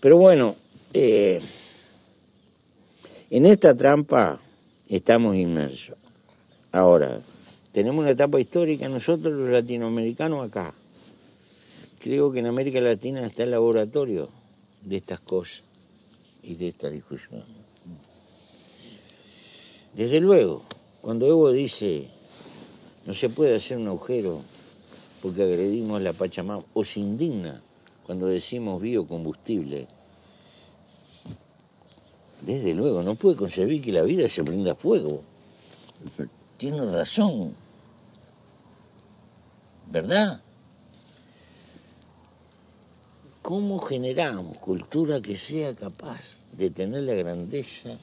Pero bueno, en esta trampa estamos inmersos. Ahora, tenemos una etapa histórica nosotros los latinoamericanos acá. Creo que en América Latina está el laboratorio de estas cosas y de esta discusión. Desde luego, cuando Evo dice no se puede hacer un agujero porque agredimos la Pachamama, o se indigna cuando decimos biocombustible, desde luego, no puede concebir que la vida se prenda fuego. Exacto. Tiene razón, ¿verdad? ¿Cómo generamos cultura que sea capaz de tener la grandeza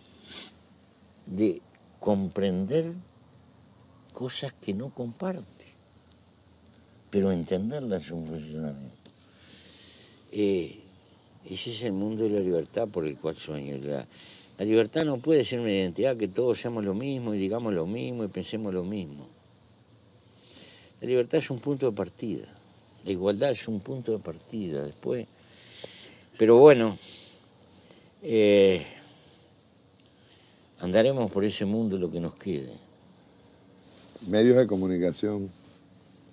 de comprender cosas que no comparte, pero entenderlas en su funcionamiento? Ese es el mundo de la libertad por el cual sueño. La libertad no puede ser una identidad que todos seamos lo mismo y digamos lo mismo y pensemos lo mismo. La libertad es un punto de partida. La igualdad es un punto de partida. Después, pero bueno, andaremos por ese mundo lo que nos quede. Medios de comunicación,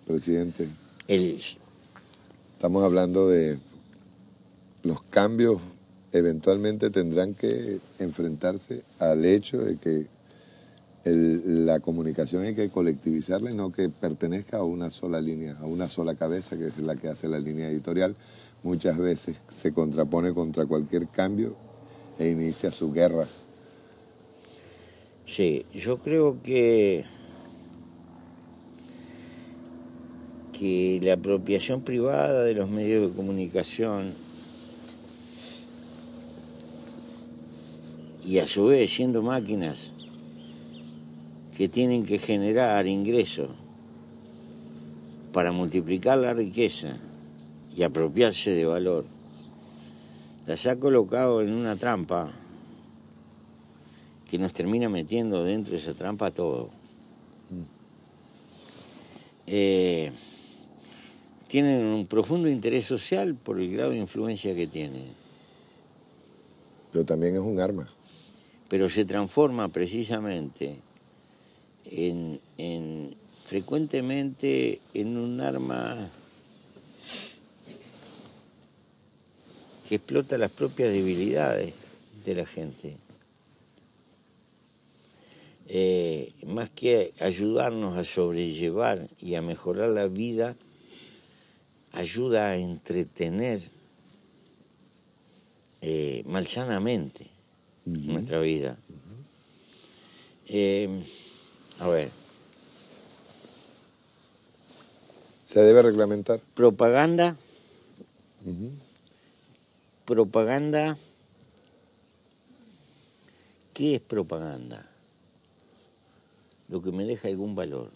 presidente. Estamos hablando de los cambios, eventualmente tendrán que enfrentarse al hecho de que la comunicación hay que colectivizarla y no que pertenezca a una sola línea, a una sola cabeza, que es la que hace la línea editorial. Muchas veces se contrapone contra cualquier cambio e inicia su guerra. Sí, yo creo que que la apropiación privada de los medios de comunicación y a su vez siendo máquinas que tienen que generar ingresos para multiplicar la riqueza y apropiarse de valor, las ha colocado en una trampa que nos termina metiendo dentro de esa trampa todo. Tienen un profundo interés social por el grado de influencia que tienen. Pero también es un arma. Pero se transforma precisamente frecuentemente en un arma que explota las propias debilidades de la gente. Más que ayudarnos a sobrellevar y a mejorar la vida, ayuda a entretener malsanamente nuestra vida. A ver. ¿Se debe reglamentar? Propaganda. Propaganda. ¿Qué es propaganda? Lo que me deja algún valor.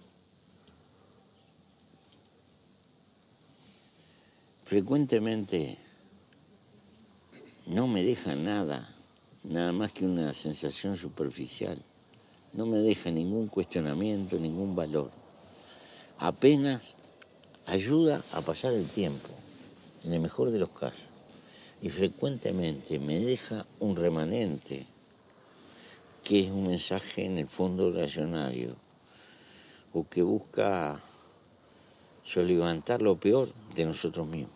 Frecuentemente no me deja nada más que una sensación superficial. No me deja ningún cuestionamiento, ningún valor. Apenas ayuda a pasar el tiempo, en el mejor de los casos. Y frecuentemente me deja un remanente, que es un mensaje en el fondo reaccionario, o que busca soliviantar lo peor de nosotros mismos.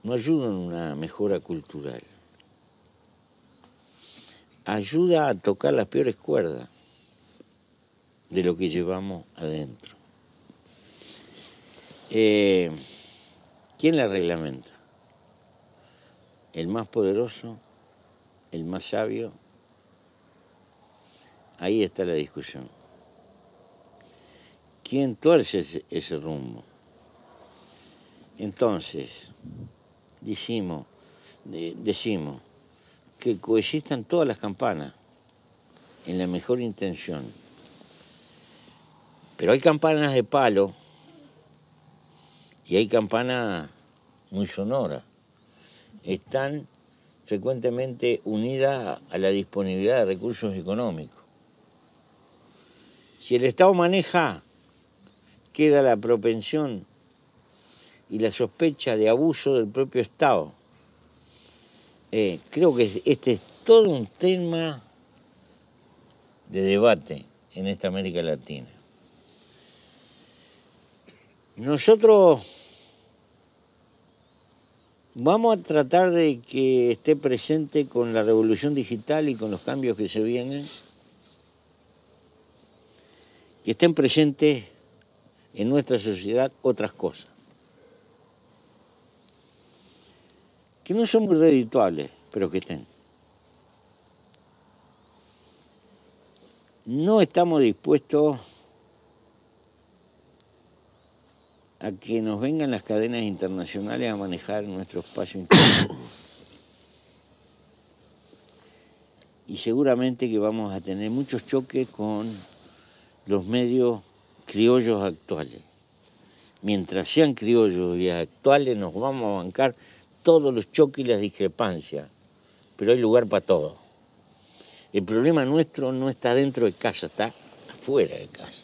No ayuda en una mejora cultural. Ayuda a tocar las peores cuerdas de lo que llevamos adentro. ¿Quién la reglamenta? ¿El más poderoso? ¿El más sabio? Ahí está la discusión. ¿Quién tuerce ese rumbo? Entonces, decimos que coexistan todas las campanas en la mejor intención. Pero hay campanas de palo y hay campanas muy sonoras. Están frecuentemente unidas a la disponibilidad de recursos económicos. Si el Estado maneja, queda la propensión y la sospecha de abuso del propio Estado. Creo que este es todo un tema de debate en esta América Latina. Nosotros vamos a tratar de que esté presente con la revolución digital y con los cambios que se vienen, que estén presentes en nuestra sociedad otras cosas, que no son muy redituables, pero que estén. No estamos dispuestos a que nos vengan las cadenas internacionales a manejar nuestro espacio interno. Y seguramente que vamos a tener muchos choques con los medios criollos actuales. Mientras sean criollos y actuales, nos vamos a bancar todos los choques y las discrepancias, pero hay lugar para todo. El problema nuestro no está dentro de casa, está afuera de casa,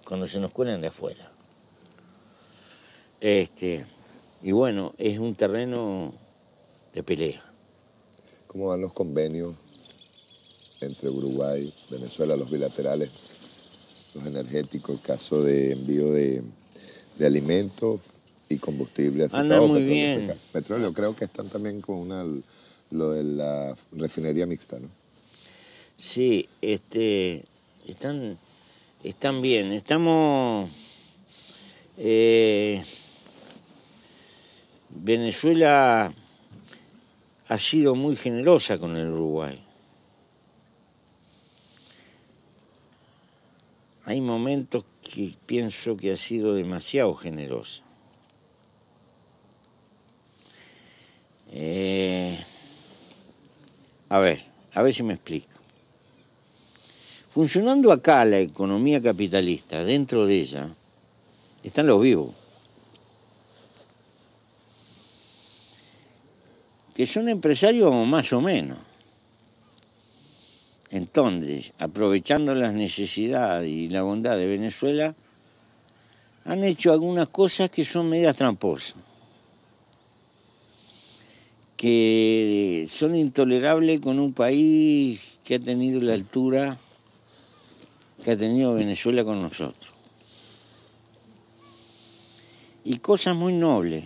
cuando se nos cuelan de afuera. Y bueno, es un terreno de pelea. ¿Cómo van los convenios entre Uruguay, Venezuela, los bilaterales, los energéticos, el caso de envío de alimentos y combustible? Andan muy bien. Petróleo, creo que están también con lo de la refinería mixta, ¿no? Sí, están bien. Estamos... Venezuela ha sido muy generosa con el Uruguay. hay momentos que pienso que ha sido demasiado generosa. A ver si me explico. Funcionando acá la economía capitalista, dentro de ella, están los vivos, que son empresarios más o menos. Entonces, aprovechando las necesidades y la bondad de Venezuela, han hecho algunas cosas que son medias tramposas, que son intolerables con un país que ha tenido la altura que ha tenido Venezuela con nosotros. Y cosas muy nobles.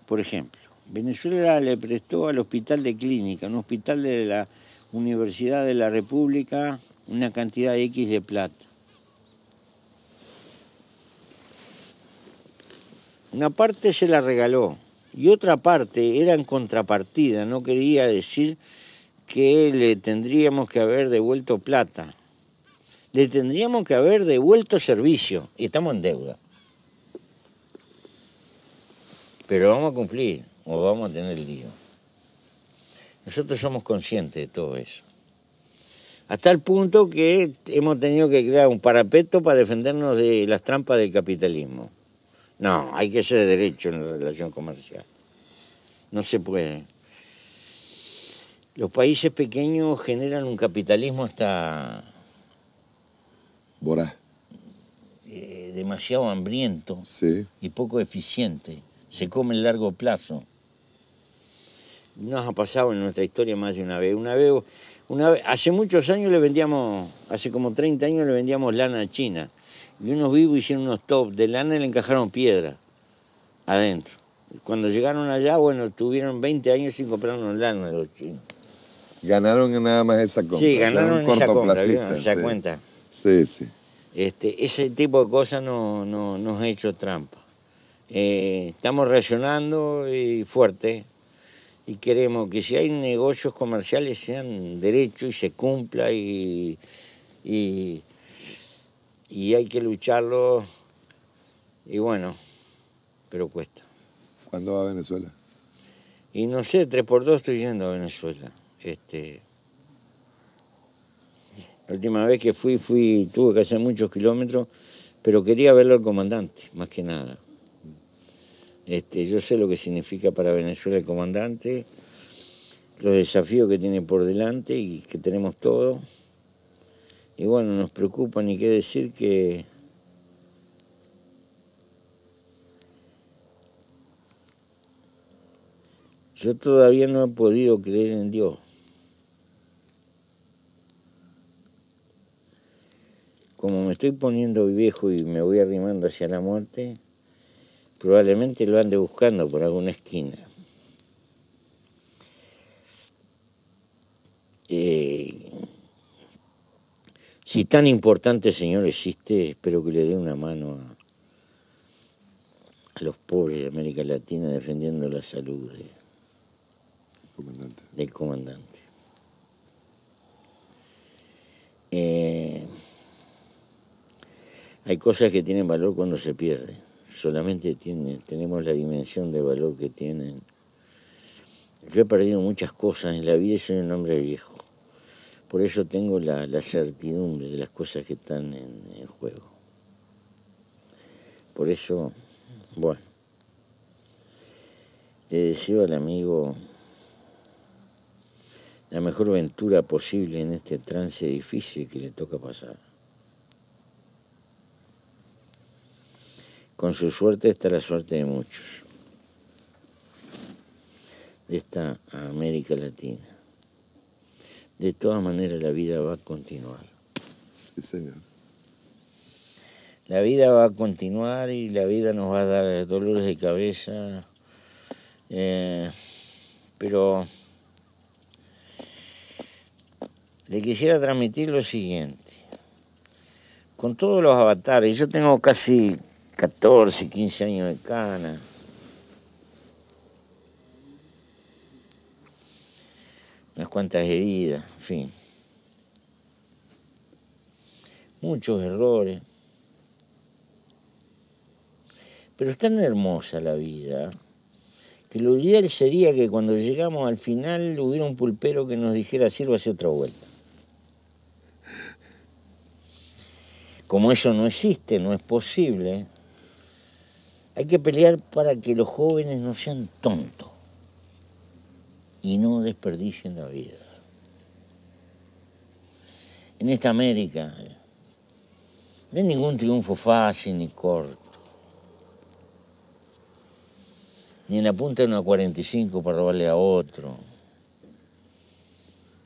Por ejemplo, Venezuela le prestó al Hospital de Clínica, un hospital de la Universidad de la República, una cantidad X de plata. Una parte se la regaló y otra parte era en contrapartida, no quería decir que le tendríamos que haber devuelto plata. Le tendríamos que haber devuelto servicio y estamos en deuda. Pero vamos a cumplir o vamos a tener lío. Nosotros somos conscientes de todo eso. Hasta el punto que hemos tenido que crear un parapeto para defendernos de las trampas del capitalismo. No, hay que ser derecho en la relación comercial. No se puede. Los países pequeños generan un capitalismo hasta Voraz. Demasiado hambriento, Sí. y poco eficiente. Se come en largo plazo. Nos ha pasado en nuestra historia más de una vez. Una vez, hace muchos años le vendíamos, hace como 30 años le vendíamos lana a China. Y unos vivos hicieron unos tops de lana y le encajaron piedra adentro. Cuando llegaron allá, bueno, tuvieron 20 años sin comprarnos lana de los chinos. Ganaron nada más esa compra. Sí, ganaron o sea, esa compra, cortoplacista, ¿se da sí. cuenta? Sí, sí. Ese tipo de cosas no nos ha hecho trampa. Estamos reaccionando y fuerte y queremos que si hay negocios comerciales sean derechos y se cumpla y hay que lucharlo y bueno, pero cuesta. ¿Cuándo va a Venezuela? Y no sé, 3x2 estoy yendo a Venezuela. La última vez que tuve que hacer muchos kilómetros, pero quería verlo al comandante, más que nada. Yo sé lo que significa para Venezuela el comandante, los desafíos que tiene por delante y que tenemos todos. Y bueno, nos preocupa ni qué decir que yo todavía no he podido creer en Dios. Como me estoy poniendo viejo y me voy arrimando hacia la muerte, probablemente lo ande buscando por alguna esquina. Si tan importante Señor existe, espero que le dé una mano a los pobres de América Latina defendiendo la salud Comandante. del comandante. Hay cosas que tienen valor cuando se pierden. Solamente tenemos la dimensión de valor que tienen. Yo he perdido muchas cosas en la vida y soy un hombre viejo. Por eso tengo la certidumbre de las cosas que están en juego. Por eso, bueno, le deseo al amigo la mejor ventura posible en este trance difícil que le toca pasar. Con su suerte está la suerte de muchos, de esta América Latina. De todas maneras, la vida va a continuar. Sí, señor. La vida va a continuar y la vida nos va a dar dolores de cabeza, pero le quisiera transmitir lo siguiente. Con todos los avatares, yo tengo casi 14, 15 años de cana. Unas cuantas heridas, en fin. muchos errores. Pero es tan hermosa la vida que lo ideal sería que cuando llegamos al final hubiera un pulpero que nos dijera sírvase otra vuelta. Como eso no existe, no es posible, hay que pelear para que los jóvenes no sean tontos y no desperdicien la vida. En esta América no hay ningún triunfo fácil ni corto. Ni en la punta de una 45 para robarle a otro,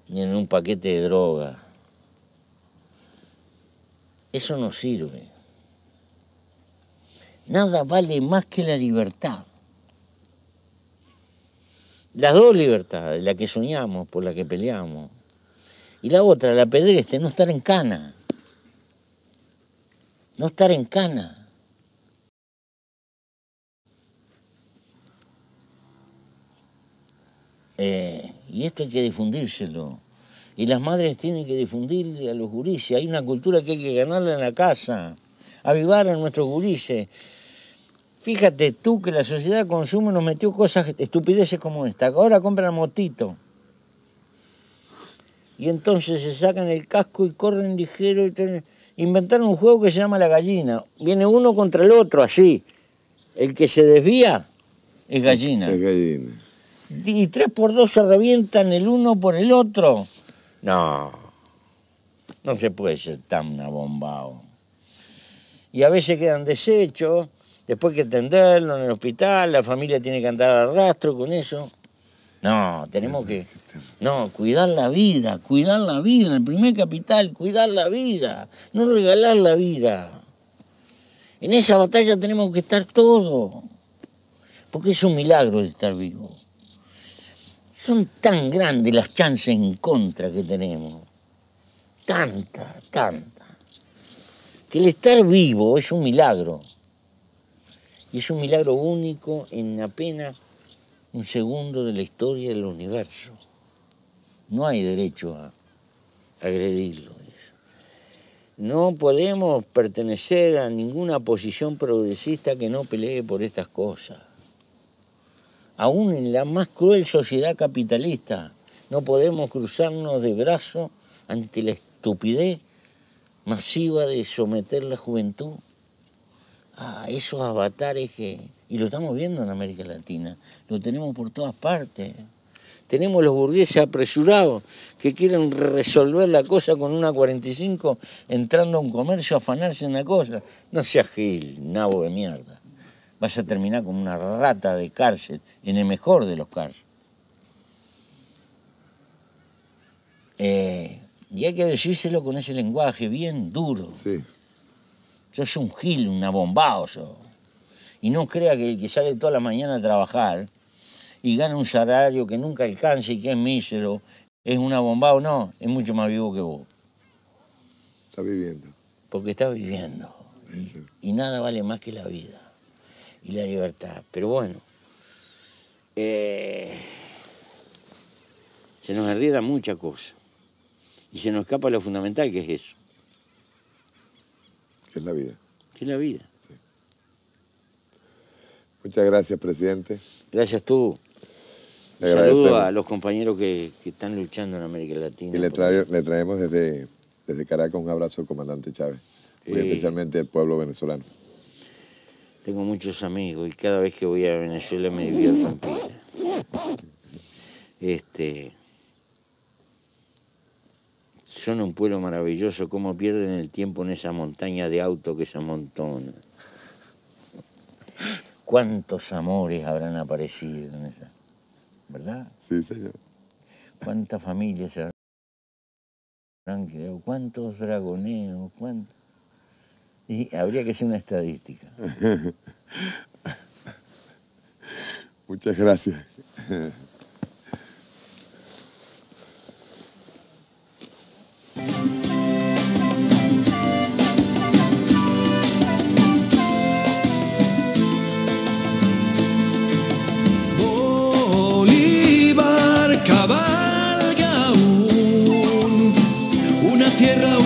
ni en un paquete de droga. Eso no sirve. Nada vale más que la libertad. Las dos libertades, la que soñamos, por la que peleamos, y la otra, la pedestre, no estar en cana. No estar en cana. Y esto hay que difundírselo. Y las madres tienen que difundirle a los gurises. Hay una cultura que hay que ganarla en la casa, avivar a nuestros gurises. Fíjate tú que la sociedad de consumo nos metió cosas, estupideces como esta. Ahora compran motito. Y entonces se sacan el casco y corren ligero. Inventaron un juego que se llama la gallina. Viene uno contra el otro, así. El que se desvía es gallina. Es gallina. Y 3x2 se revientan el uno por el otro. No se puede ser tan abombado. Y a veces quedan desechos, después hay que atenderlo en el hospital, la familia tiene que andar al rastro con eso. No, tenemos que... No, cuidar la vida, el primer capital, cuidar la vida, no regalar la vida. En esa batalla tenemos que estar todos, porque es un milagro de estar vivo. Son tan grandes las chances en contra que tenemos. Tantas, que el estar vivo es un milagro. Y es un milagro único en apenas un segundo de la historia del universo. No hay derecho a agredirlo. No podemos pertenecer a ninguna posición progresista que no pelee por estas cosas. Aún en la más cruel sociedad capitalista, no podemos cruzarnos de brazos ante la estupidez masiva de someter la juventud a esos avatares que... Y lo estamos viendo en América Latina, lo tenemos por todas partes. Tenemos los burgueses apresurados que quieren resolver la cosa con una 45 entrando a un comercio a afanarse en la cosa. No seas gil, nabo de mierda. Vas a terminar como una rata de cárcel, en el mejor de los casos. Y hay que decírselo con ese lenguaje bien duro. Sí. Sos un gil, un abombado. Y no crea que el que sale toda la mañana a trabajar y gana un salario que nunca alcanza y que es mísero, es un abombado. No, es mucho más vivo que vos. Está viviendo. Porque está viviendo. Sí. Y nada vale más que la vida y la libertad. Pero bueno, se nos arriesga mucha cosa. Y se nos escapa lo fundamental, que es eso. Que es la vida. Que es la vida. Sí. Muchas gracias, presidente. Gracias tú. Saludo a los compañeros que están luchando en América Latina. Y le traemos desde Caracas un abrazo al comandante Chávez, muy especialmente al pueblo venezolano. Tengo muchos amigos y cada vez que voy a Venezuela me divierto en pila. Son un pueblo maravilloso, cómo pierden el tiempo en esa montaña de autos que se amontona. ¿Cuántos amores habrán aparecido en esa? ¿Verdad? Sí, señor. ¿Cuántas familias se habrán creado? ¿Cuántos dragoneos? ¿Cuántos? Y habría que hacer una estadística. Muchas gracias. Bolívar cabalga aún, una tierra